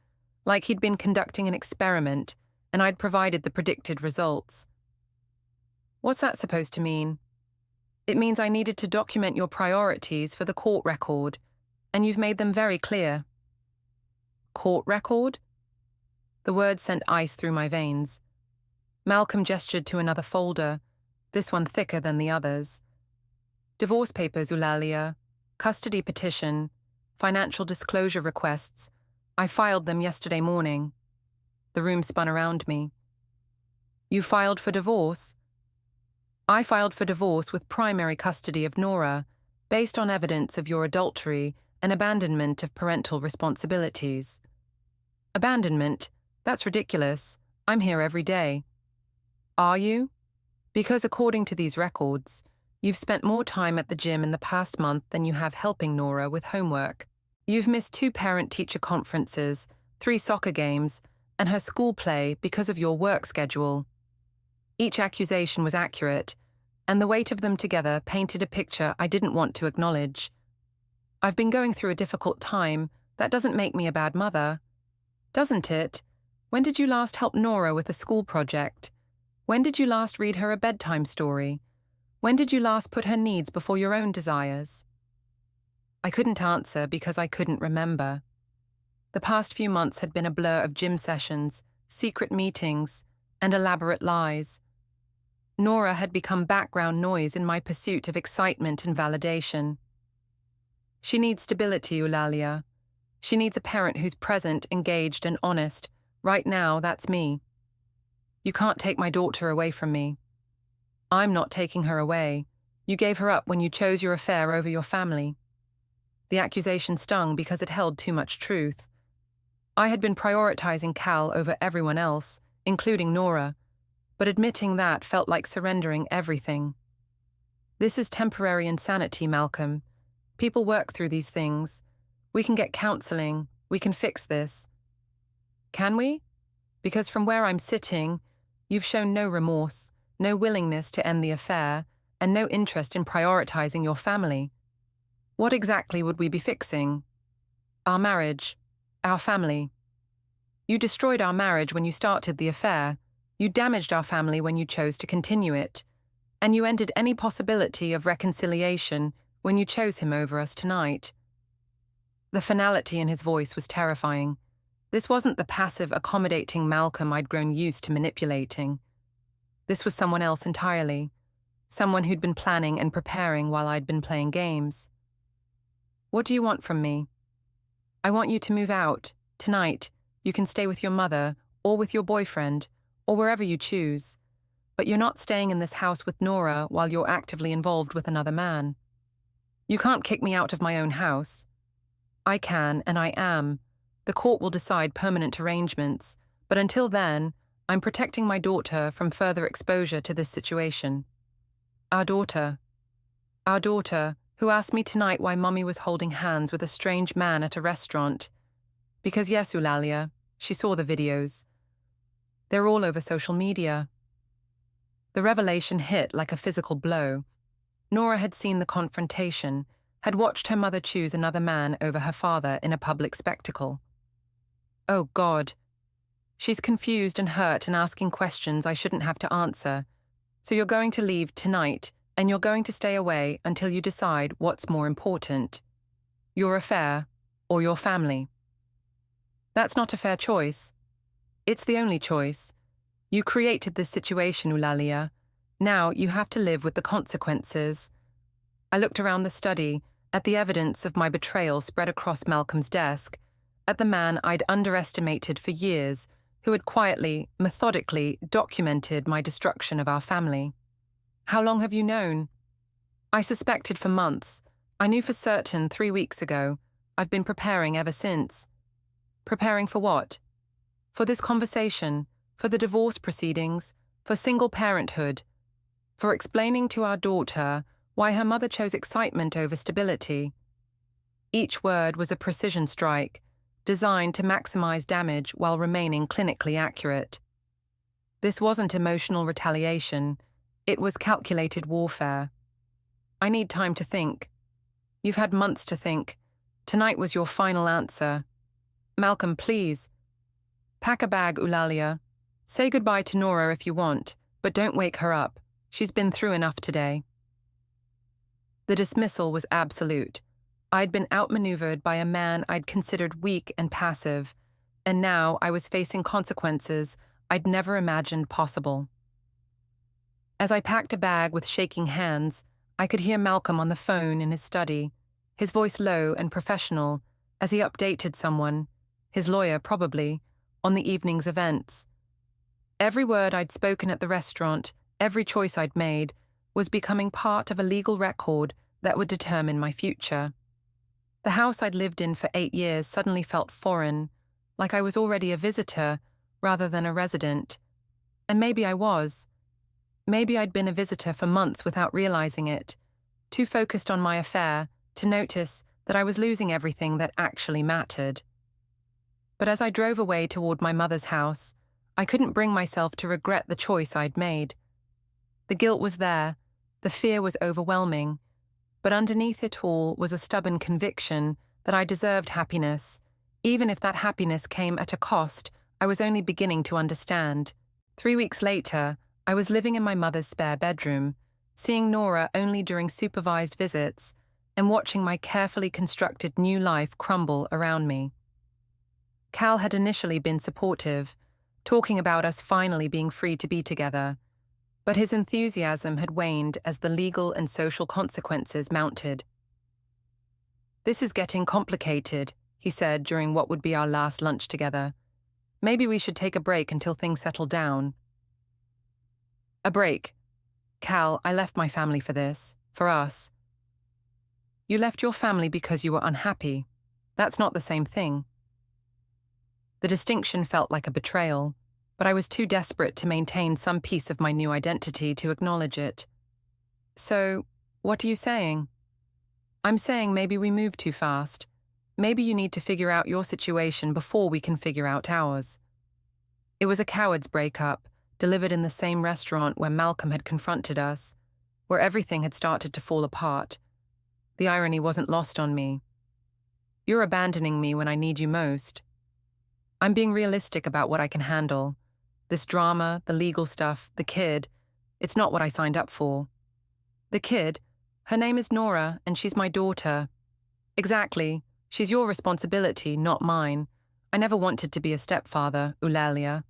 like he'd been conducting an experiment, and I'd provided the predicted results. What's that supposed to mean? It means I needed to document your priorities for the court record, and you've made them very clear. Court record? The words sent ice through my veins. Malcolm gestured to another folder, this one thicker than the others. Divorce papers, Ulalia, custody petition, financial disclosure requests. I filed them yesterday morning. The room spun around me. You filed for divorce? I filed for divorce with primary custody of Nora, based on evidence of your adultery and abandonment of parental responsibilities. Abandonment? That's ridiculous. I'm here every day. Are you? Because according to these records, you've spent more time at the gym in the past month than you have helping Nora with homework. You've missed 2 parent-teacher conferences, 3 soccer games, and her school play because of your work schedule. Each accusation was accurate, and the weight of them together painted a picture I didn't want to acknowledge. I've been going through a difficult time. That doesn't make me a bad mother. Doesn't it? When did you last help Nora with a school project? When did you last read her a bedtime story? When did you last put her needs before your own desires? I couldn't answer because I couldn't remember. The past few months had been a blur of gym sessions, secret meetings, and elaborate lies. Nora had become background noise in my pursuit of excitement and validation. She needs stability, Ulalia. She needs a parent who's present, engaged, and honest. Right now, that's me. You can't take my daughter away from me. I'm not taking her away. You gave her up when you chose your affair over your family. The accusation stung because it held too much truth. I had been prioritizing Cal over everyone else, including Nora, but admitting that felt like surrendering everything. This is temporary insanity, Malcolm. People work through these things. We can get counseling. We can fix this. Can we? Because from where I'm sitting, you've shown no remorse, no willingness to end the affair, and no interest in prioritizing your family. What exactly would we be fixing? Our marriage. Our family. You destroyed our marriage when you started the affair. You damaged our family when you chose to continue it. And you ended any possibility of reconciliation when you chose him over us tonight. The finality in his voice was terrifying. This wasn't the passive, accommodating Malcolm I'd grown used to manipulating. This was someone else entirely. Someone who'd been planning and preparing while I'd been playing games. What do you want from me? I want you to move out. Tonight, you can stay with your mother, or with your boyfriend, or wherever you choose. But you're not staying in this house with Nora while you're actively involved with another man. You can't kick me out of my own house. I can, and I am. The court will decide permanent arrangements, but until then, I'm protecting my daughter from further exposure to this situation. Our daughter, who asked me tonight why Mummy was holding hands with a strange man at a restaurant. Because yes, Ulalia, she saw the videos. They're all over social media. The revelation hit like a physical blow. Nora had seen the confrontation, had watched her mother choose another man over her father in a public spectacle. Oh God. She's confused and hurt and asking questions I shouldn't have to answer. So you're going to leave tonight, and you're going to stay away until you decide what's more important. Your affair or your family. That's not a fair choice. It's the only choice. You created this situation, Ulalia. Now you have to live with the consequences. I looked around the study, at the evidence of my betrayal spread across Malcolm's desk, at the man I'd underestimated for years, who had quietly, methodically documented my destruction of our family. How long have you known? I suspected for months. I knew for certain 3 weeks ago. I've been preparing ever since. Preparing for what? For this conversation, for the divorce proceedings, for single parenthood, for explaining to our daughter why her mother chose excitement over stability. Each word was a precision strike, designed to maximize damage while remaining clinically accurate. This wasn't emotional retaliation, it was calculated warfare. I need time to think. You've had months to think. Tonight was your final answer. Malcolm, please. Pack a bag, Ulalia. Say goodbye to Nora if you want, but don't wake her up. She's been through enough today. The dismissal was absolute. I'd been outmaneuvered by a man I'd considered weak and passive, and now I was facing consequences I'd never imagined possible. As I packed a bag with shaking hands, I could hear Malcolm on the phone in his study, his voice low and professional, as he updated someone, his lawyer probably, on the evening's events. Every word I'd spoken at the restaurant, every choice I'd made, was becoming part of a legal record that would determine my future. The house I'd lived in for 8 years suddenly felt foreign, like I was already a visitor rather than a resident. And maybe I was. Maybe I'd been a visitor for months without realizing it, too focused on my affair to notice that I was losing everything that actually mattered. But as I drove away toward my mother's house, I couldn't bring myself to regret the choice I'd made. The guilt was there, the fear was overwhelming, but underneath it all was a stubborn conviction that I deserved happiness, even if that happiness came at a cost I was only beginning to understand. 3 weeks later, I was living in my mother's spare bedroom, seeing Nora only during supervised visits, and watching my carefully constructed new life crumble around me. Cal had initially been supportive, talking about us finally being free to be together, but his enthusiasm had waned as the legal and social consequences mounted. "This is getting complicated," he said during what would be our last lunch together. "Maybe we should take a break until things settle down." A break. Cal, I left my family for this, for us. You left your family because you were unhappy. That's not the same thing. The distinction felt like a betrayal, but I was too desperate to maintain some piece of my new identity to acknowledge it. So, what are you saying? I'm saying maybe we move too fast. Maybe you need to figure out your situation before we can figure out ours. It was a coward's breakup, delivered in the same restaurant where Malcolm had confronted us, where everything had started to fall apart. The irony wasn't lost on me. You're abandoning me when I need you most. I'm being realistic about what I can handle. This drama, the legal stuff, the kid, it's not what I signed up for. The kid, her name is Nora, and she's my daughter. Exactly, she's your responsibility, not mine. I never wanted to be a stepfather, Ulalia.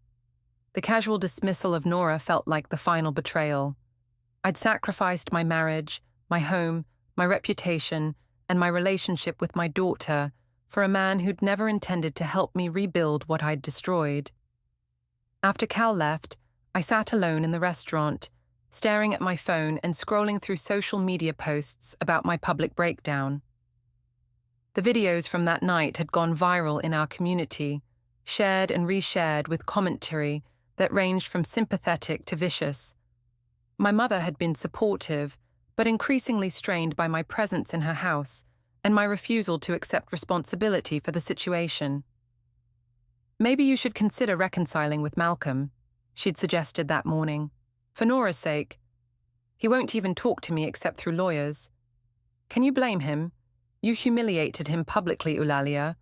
The casual dismissal of Nora felt like the final betrayal. I'd sacrificed my marriage, my home, my reputation, and my relationship with my daughter for a man who'd never intended to help me rebuild what I'd destroyed. After Cal left, I sat alone in the restaurant, staring at my phone and scrolling through social media posts about my public breakdown. The videos from that night had gone viral in our community, shared and reshared with commentary that ranged from sympathetic to vicious. My mother had been supportive, but increasingly strained by my presence in her house and my refusal to accept responsibility for the situation. "Maybe you should consider reconciling with Malcolm," she'd suggested that morning. "For Nora's sake. He won't even talk to me except through lawyers. Can you blame him? You humiliated him publicly, Ulalia.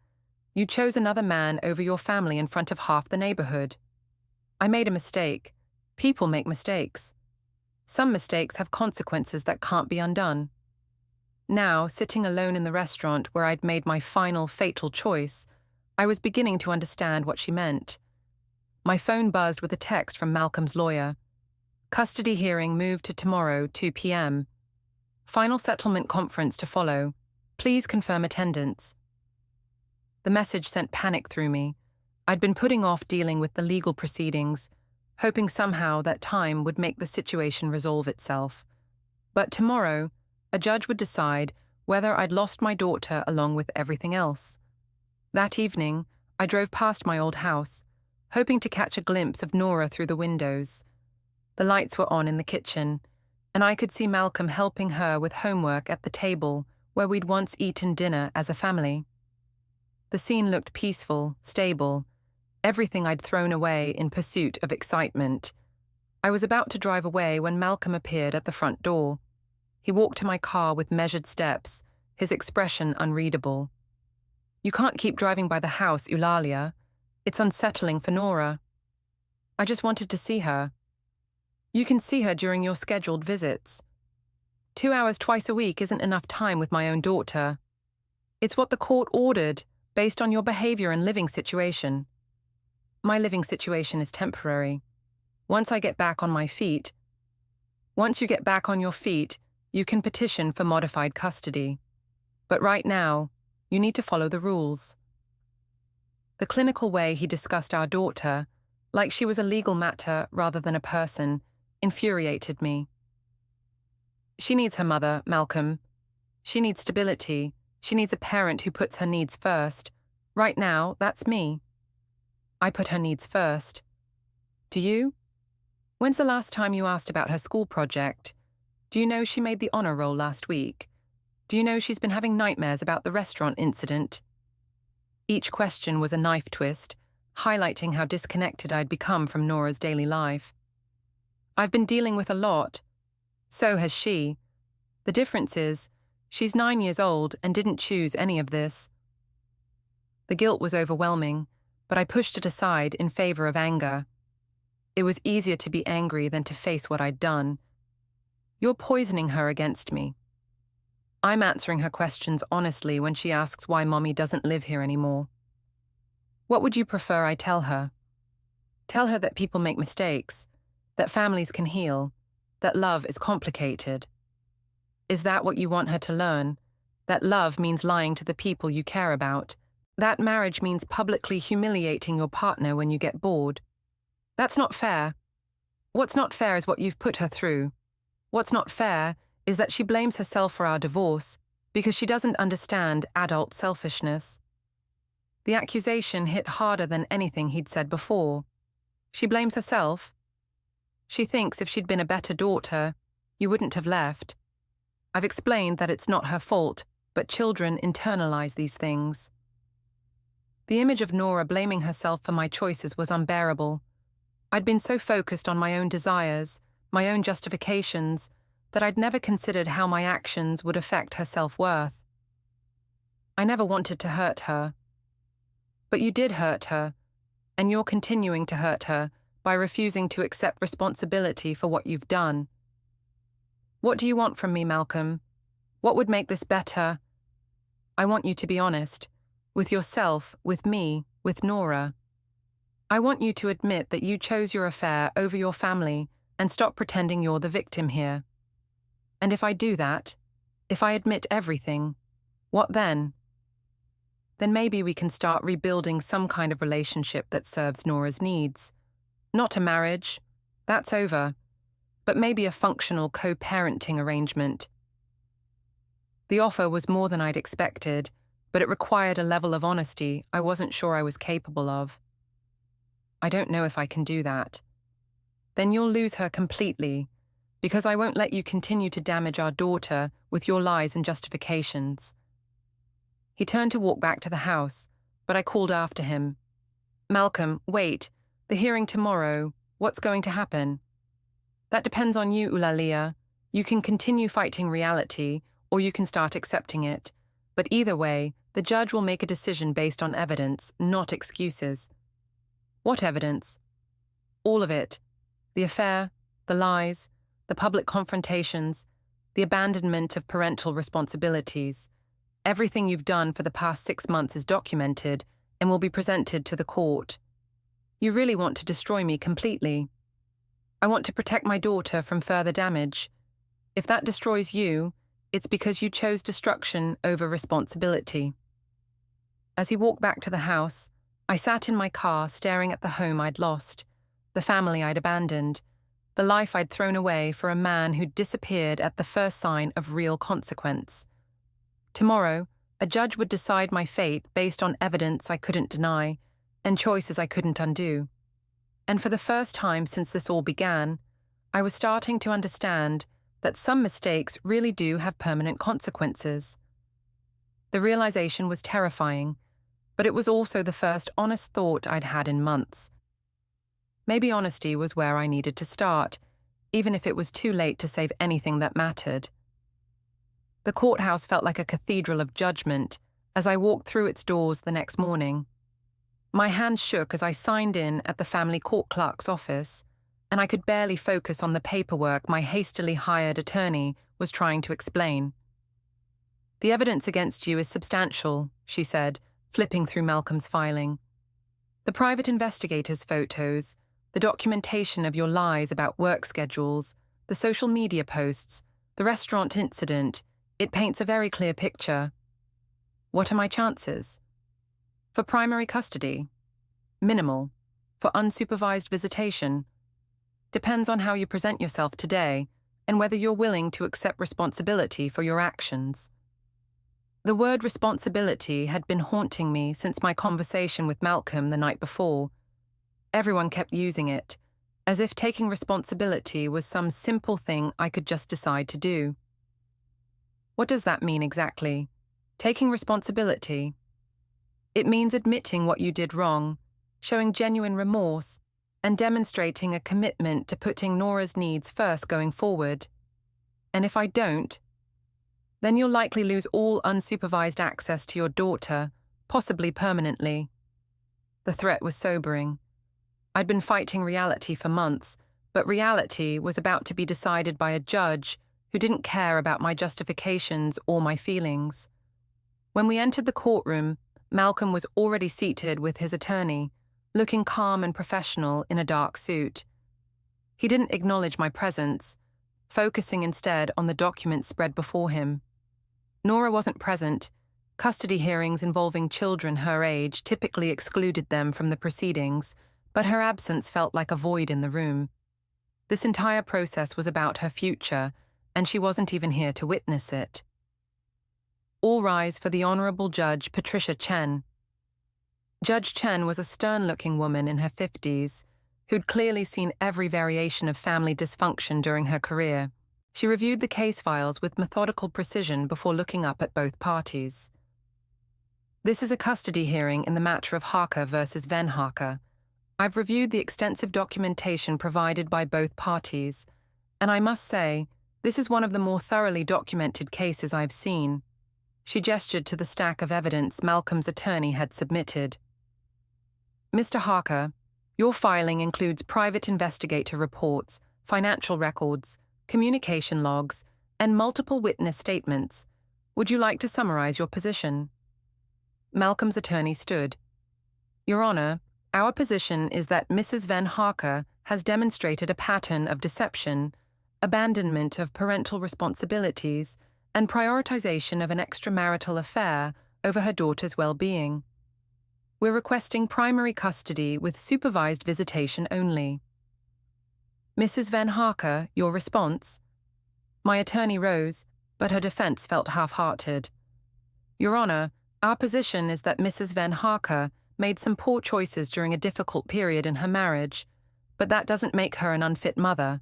You chose another man over your family in front of half the neighborhood. I made a mistake. People make mistakes. Some mistakes have consequences that can't be undone." Now, sitting alone in the restaurant where I'd made my final fatal choice, I was beginning to understand what she meant. My phone buzzed with a text from Malcolm's lawyer. Custody hearing moved to tomorrow, 2 p.m. Final settlement conference to follow. Please confirm attendance. The message sent panic through me. I'd been putting off dealing with the legal proceedings, hoping somehow that time would make the situation resolve itself. But tomorrow, a judge would decide whether I'd lost my daughter along with everything else. That evening, I drove past my old house, hoping to catch a glimpse of Nora through the windows. The lights were on in the kitchen, and I could see Malcolm helping her with homework at the table where we'd once eaten dinner as a family. The scene looked peaceful, stable, everything I'd thrown away in pursuit of excitement. I was about to drive away when Malcolm appeared at the front door. He walked to my car with measured steps, his expression unreadable. "You can't keep driving by the house, Ulalia. It's unsettling for Nora." "I just wanted to see her." "You can see her during your scheduled visits. 2 hours twice a week isn't enough time with my own daughter. It's what the court ordered, based on your behavior and living situation." "My living situation is temporary. Once you get back on your feet, you can petition for modified custody. But right now, you need to follow the rules." The clinical way he discussed our daughter, like she was a legal matter rather than a person, infuriated me. "She needs her mother, Malcolm. She needs stability. She needs a parent who puts her needs first. Right now, that's me. I put her needs first. Do you? When's the last time you asked about her school project? Do you know she made the honor roll last week? Do you know she's been having nightmares about the restaurant incident?" Each question was a knife twist, highlighting how disconnected I'd become from Nora's daily life. "I've been dealing with a lot. So has she. The difference is, she's 9 years old and didn't choose any of this." The guilt was overwhelming, but I pushed it aside in favor of anger. It was easier to be angry than to face what I'd done. "You're poisoning her against me." I'm answering her questions honestly when she asks why Mommy doesn't live here anymore. "What would you prefer I tell her?" "Tell her that people make mistakes, that families can heal, that love is complicated." "Is that what you want her to learn? That love means lying to the people you care about? That marriage means publicly humiliating your partner when you get bored? That's not fair. What's not fair is what you've put her through. What's not fair is that she blames herself for our divorce because she doesn't understand adult selfishness." The accusation hit harder than anything he'd said before. She blames herself. She thinks if she'd been a better daughter, you wouldn't have left. I've explained that it's not her fault, but children internalize these things. The image of Nora blaming herself for my choices was unbearable. I'd been so focused on my own desires, my own justifications, that I'd never considered how my actions would affect her self-worth. I never wanted to hurt her. But you did hurt her, and you're continuing to hurt her by refusing to accept responsibility for what you've done. What do you want from me, Malcolm? What would make this better? I want you to be honest, with yourself, with me, with Nora. I want you to admit that you chose your affair over your family and stop pretending you're the victim here. And if I do that, if I admit everything, what then? Then maybe we can start rebuilding some kind of relationship that serves Nora's needs. Not a marriage. That's over. but maybe a functional co-parenting arrangement. The offer was more than I'd expected, but it required a level of honesty I wasn't sure I was capable of. I don't know if I can do that. Then you'll lose her completely, because I won't let you continue to damage our daughter with your lies and justifications. He turned to walk back to the house, but I called after him. Malcolm, wait. The hearing tomorrow. What's going to happen? That depends on you, Ulalia. You can continue fighting reality, or you can start accepting it. But either way, the judge will make a decision based on evidence, not excuses. What evidence? All of it. The affair, the lies, the public confrontations, the abandonment of parental responsibilities. Everything you've done for the past 6 months is documented and will be presented to the court. You really want to destroy me completely. I want to protect my daughter from further damage. If that destroys you, it's because you chose destruction over responsibility. As he walked back to the house, I sat in my car staring at the home I'd lost, the family I'd abandoned, the life I'd thrown away for a man who'd disappeared at the first sign of real consequence. Tomorrow, a judge would decide my fate based on evidence I couldn't deny and choices I couldn't undo. And for the first time since this all began, I was starting to understand that some mistakes really do have permanent consequences. The realization was terrifying, but it was also the first honest thought I'd had in months. Maybe honesty was where I needed to start, even if it was too late to save anything that mattered. The courthouse felt like a cathedral of judgment as I walked through its doors the next morning. My hands shook as I signed in at the family court clerk's office, and I could barely focus on the paperwork my hastily hired attorney was trying to explain. "The evidence against you is substantial," she said, flipping through Malcolm's filing. "The private investigator's photos, the documentation of your lies about work schedules, the social media posts, the restaurant incident, it paints a very clear picture. What are my chances? For primary custody? Minimal. For unsupervised visitation? Depends on how you present yourself today and whether you're willing to accept responsibility for your actions." The word responsibility had been haunting me since my conversation with Malcolm the night before. Everyone kept using it, as if taking responsibility was some simple thing I could just decide to do. What does that mean exactly? Taking responsibility? It means admitting what you did wrong, showing genuine remorse, and demonstrating a commitment to putting Nora's needs first going forward. And if I don't, then you'll likely lose all unsupervised access to your daughter, possibly permanently. The threat was sobering. I'd been fighting reality for months, but reality was about to be decided by a judge who didn't care about my justifications or my feelings. When we entered the courtroom, Malcolm was already seated with his attorney, looking calm and professional in a dark suit. He didn't acknowledge my presence, focusing instead on the documents spread before him. Nora wasn't present. Custody hearings involving children her age typically excluded them from the proceedings, but her absence felt like a void in the room. This entire process was about her future, and she wasn't even here to witness it. All rise for the Honorable Judge Patricia Chen. Judge Chen was a stern-looking woman in her 50s, who'd clearly seen every variation of family dysfunction during her career. She reviewed the case files with methodical precision before looking up at both parties. "This is a custody hearing in the matter of Harker versus Venn Harker. I've reviewed the extensive documentation provided by both parties, and I must say, this is one of the more thoroughly documented cases I've seen." She gestured to the stack of evidence Malcolm's attorney had submitted. "Mr. Harker, your filing includes private investigator reports, financial records, communication logs, and multiple witness statements. Would you like to summarize your position?" Malcolm's attorney stood. "Your Honor, our position is that Mrs. Venn Harker has demonstrated a pattern of deception, abandonment of parental responsibilities, and prioritization of an extramarital affair over her daughter's well-being. We're requesting primary custody with supervised visitation only." Mrs. Van Harker, your response? My attorney rose, but her defense felt half-hearted. Your Honor, our position is that Mrs. Van Harker made some poor choices during a difficult period in her marriage, but that doesn't make her an unfit mother.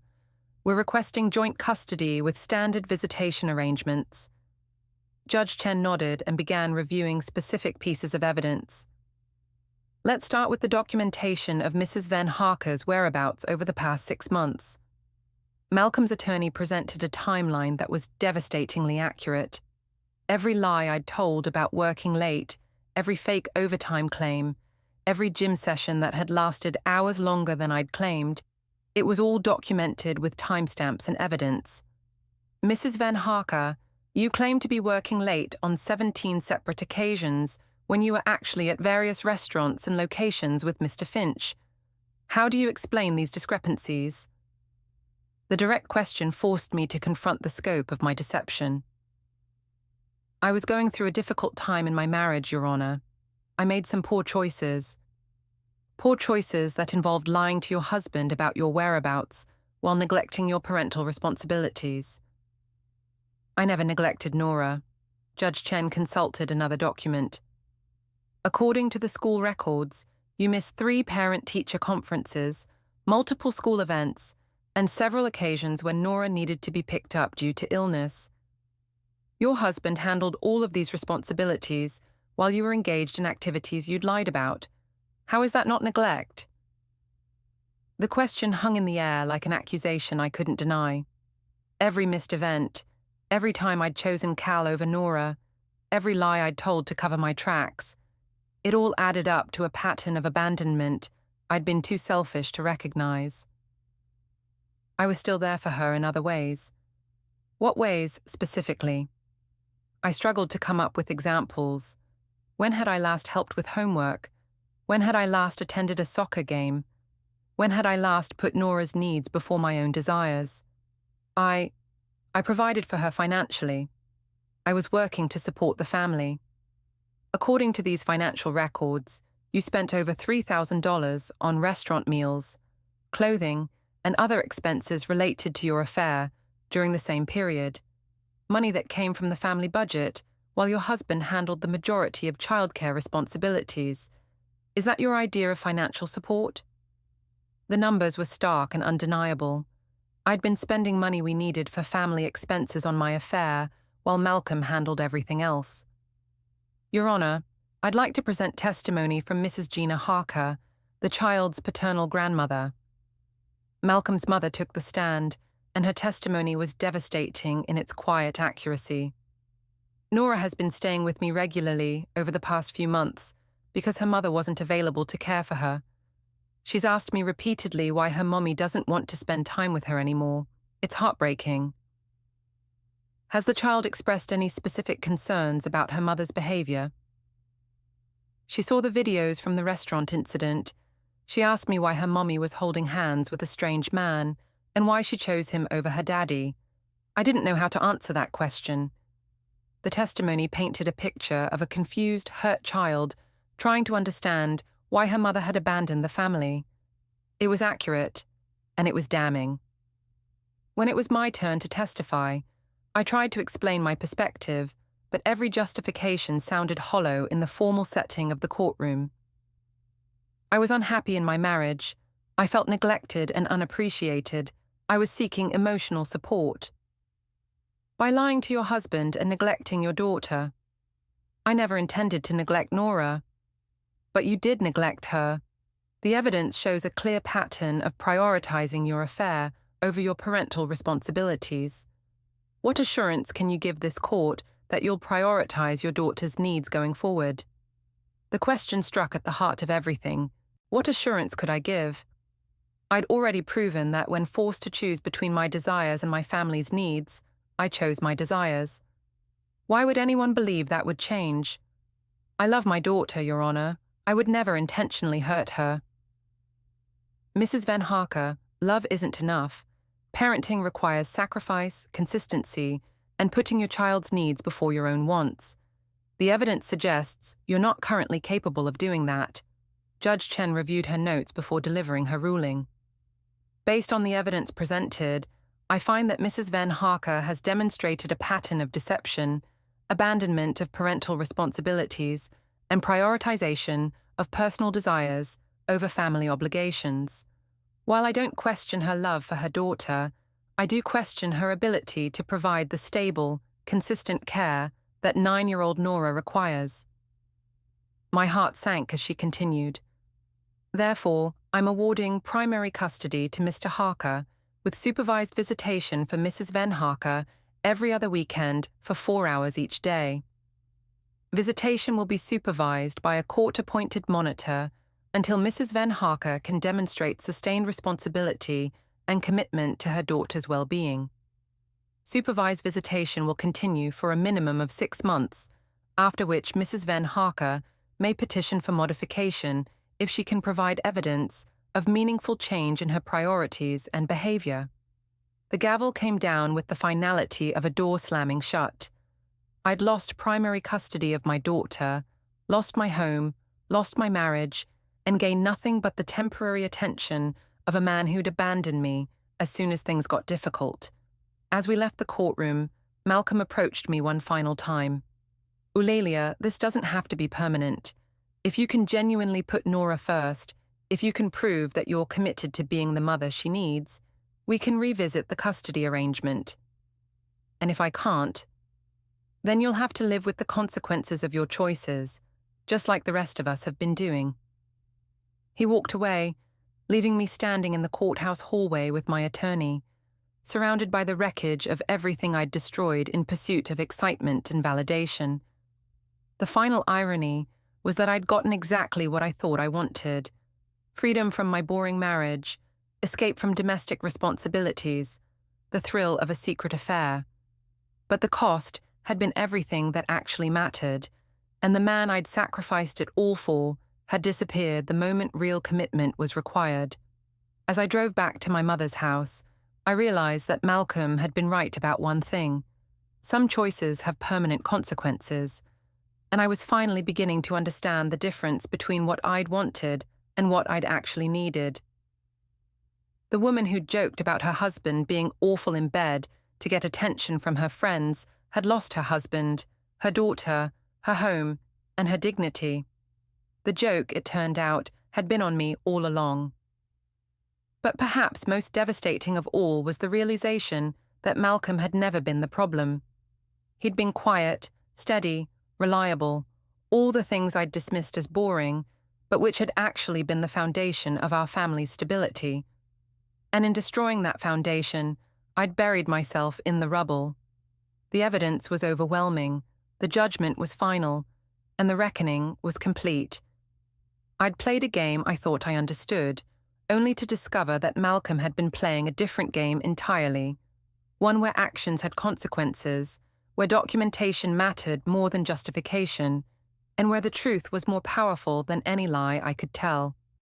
We're requesting joint custody with standard visitation arrangements. Judge Chen nodded and began reviewing specific pieces of evidence. Let's start with the documentation of Mrs. Van Harker's whereabouts over the past 6 months. Malcolm's attorney presented a timeline that was devastatingly accurate. Every lie I'd told about working late, every fake overtime claim, every gym session that had lasted hours longer than I'd claimed, it was all documented with timestamps and evidence. Mrs. Van Harker, you claim to be working late on 17 separate occasions when you were actually at various restaurants and locations with Mr. Finch. How do you explain these discrepancies? The direct question forced me to confront the scope of my deception. I was going through a difficult time in my marriage, Your Honor. I made some poor choices. Poor choices that involved lying to your husband about your whereabouts while neglecting your parental responsibilities. I never neglected Nora. Judge Chen consulted another document. According to the school records, you missed 3 parent-teacher conferences, multiple school events, and several occasions when Nora needed to be picked up due to illness. Your husband handled all of these responsibilities while you were engaged in activities you'd lied about. How is that not neglect? The question hung in the air like an accusation I couldn't deny. Every missed event, every time I'd chosen Cal over Nora, every lie I'd told to cover my tracks, it all added up to a pattern of abandonment I'd been too selfish to recognize. I was still there for her in other ways. What ways, specifically? I struggled to come up with examples. When had I last helped with homework? When had I last attended a soccer game? When had I last put Nora's needs before my own desires? I provided for her financially. I was working to support the family. According to these financial records, you spent over $3,000 on restaurant meals, clothing, and other expenses related to your affair during the same period. Money that came from the family budget, while your husband handled the majority of childcare responsibilities. Is that your idea of financial support? The numbers were stark and undeniable. I'd been spending money we needed for family expenses on my affair, while Malcolm handled everything else. Your Honor, I'd like to present testimony from Mrs. Gina Harker, the child's paternal grandmother. Malcolm's mother took the stand, and her testimony was devastating in its quiet accuracy. Nora has been staying with me regularly over the past few months because her mother wasn't available to care for her. She's asked me repeatedly why her mommy doesn't want to spend time with her anymore. It's heartbreaking. Has the child expressed any specific concerns about her mother's behavior? She saw the videos from the restaurant incident. She asked me why her mommy was holding hands with a strange man and why she chose him over her daddy. I didn't know how to answer that question. The testimony painted a picture of a confused, hurt child trying to understand why her mother had abandoned the family. It was accurate, and it was damning. When it was my turn to testify, I tried to explain my perspective, but every justification sounded hollow in the formal setting of the courtroom. I was unhappy in my marriage. I felt neglected and unappreciated. I was seeking emotional support. By lying to your husband and neglecting your daughter. I never intended to neglect Nora. But you did neglect her. The evidence shows a clear pattern of prioritizing your affair over your parental responsibilities. What assurance can you give this court that you'll prioritize your daughter's needs going forward? The question struck at the heart of everything. What assurance could I give? I'd already proven that when forced to choose between my desires and my family's needs, I chose my desires. Why would anyone believe that would change? I love my daughter, Your Honor. I would never intentionally hurt her. Mrs. Van Harker, love isn't enough. Parenting requires sacrifice, consistency, and putting your child's needs before your own wants. The evidence suggests you're not currently capable of doing that. Judge Chen reviewed her notes before delivering her ruling. Based on the evidence presented, I find that Mrs. Van Harker has demonstrated a pattern of deception, abandonment of parental responsibilities, and prioritization of personal desires over family obligations. While I don't question her love for her daughter, I do question her ability to provide the stable, consistent care that 9-year-old Nora requires. My heart sank as she continued. Therefore, I'm awarding primary custody to Mr. Harker with supervised visitation for Mrs. Van Harker every other weekend for 4 hours each day. Visitation will be supervised by a court-appointed monitor until Mrs. Van Harker can demonstrate sustained responsibility and commitment to her daughter's well-being. Supervised visitation will continue for a minimum of 6 months, after which Mrs. Van Harker may petition for modification if she can provide evidence of meaningful change in her priorities and behavior. The gavel came down with the finality of a door slamming shut. I'd lost primary custody of my daughter, lost my home, lost my marriage, and gained nothing but the temporary attention of a man who'd abandoned me as soon as things got difficult. As we left the courtroom, Malcolm approached me one final time. "Ulalia, this doesn't have to be permanent. If you can genuinely put Nora first, if you can prove that you're committed to being the mother she needs, we can revisit the custody arrangement. And if I can't, then you'll have to live with the consequences of your choices, just like the rest of us have been doing." He walked away, leaving me standing in the courthouse hallway with my attorney, surrounded by the wreckage of everything I'd destroyed in pursuit of excitement and validation. The final irony was that I'd gotten exactly what I thought I wanted: freedom from my boring marriage, escape from domestic responsibilities, the thrill of a secret affair. But the cost had been everything that actually mattered, and the man I'd sacrificed it all for had disappeared the moment real commitment was required. As I drove back to my mother's house, I realized that Malcolm had been right about one thing. Some choices have permanent consequences, and I was finally beginning to understand the difference between what I'd wanted and what I'd actually needed. The woman who'd joked about her husband being awful in bed to get attention from her friends had lost her husband, her daughter, her home, and her dignity. The joke, it turned out, had been on me all along. But perhaps most devastating of all was the realization that Malcolm had never been the problem. He'd been quiet, steady, reliable, all the things I'd dismissed as boring, but which had actually been the foundation of our family's stability. And in destroying that foundation, I'd buried myself in the rubble. The evidence was overwhelming, the judgment was final, and the reckoning was complete. I'd played a game I thought I understood, only to discover that Malcolm had been playing a different game entirely, one where actions had consequences, where documentation mattered more than justification, and where the truth was more powerful than any lie I could tell.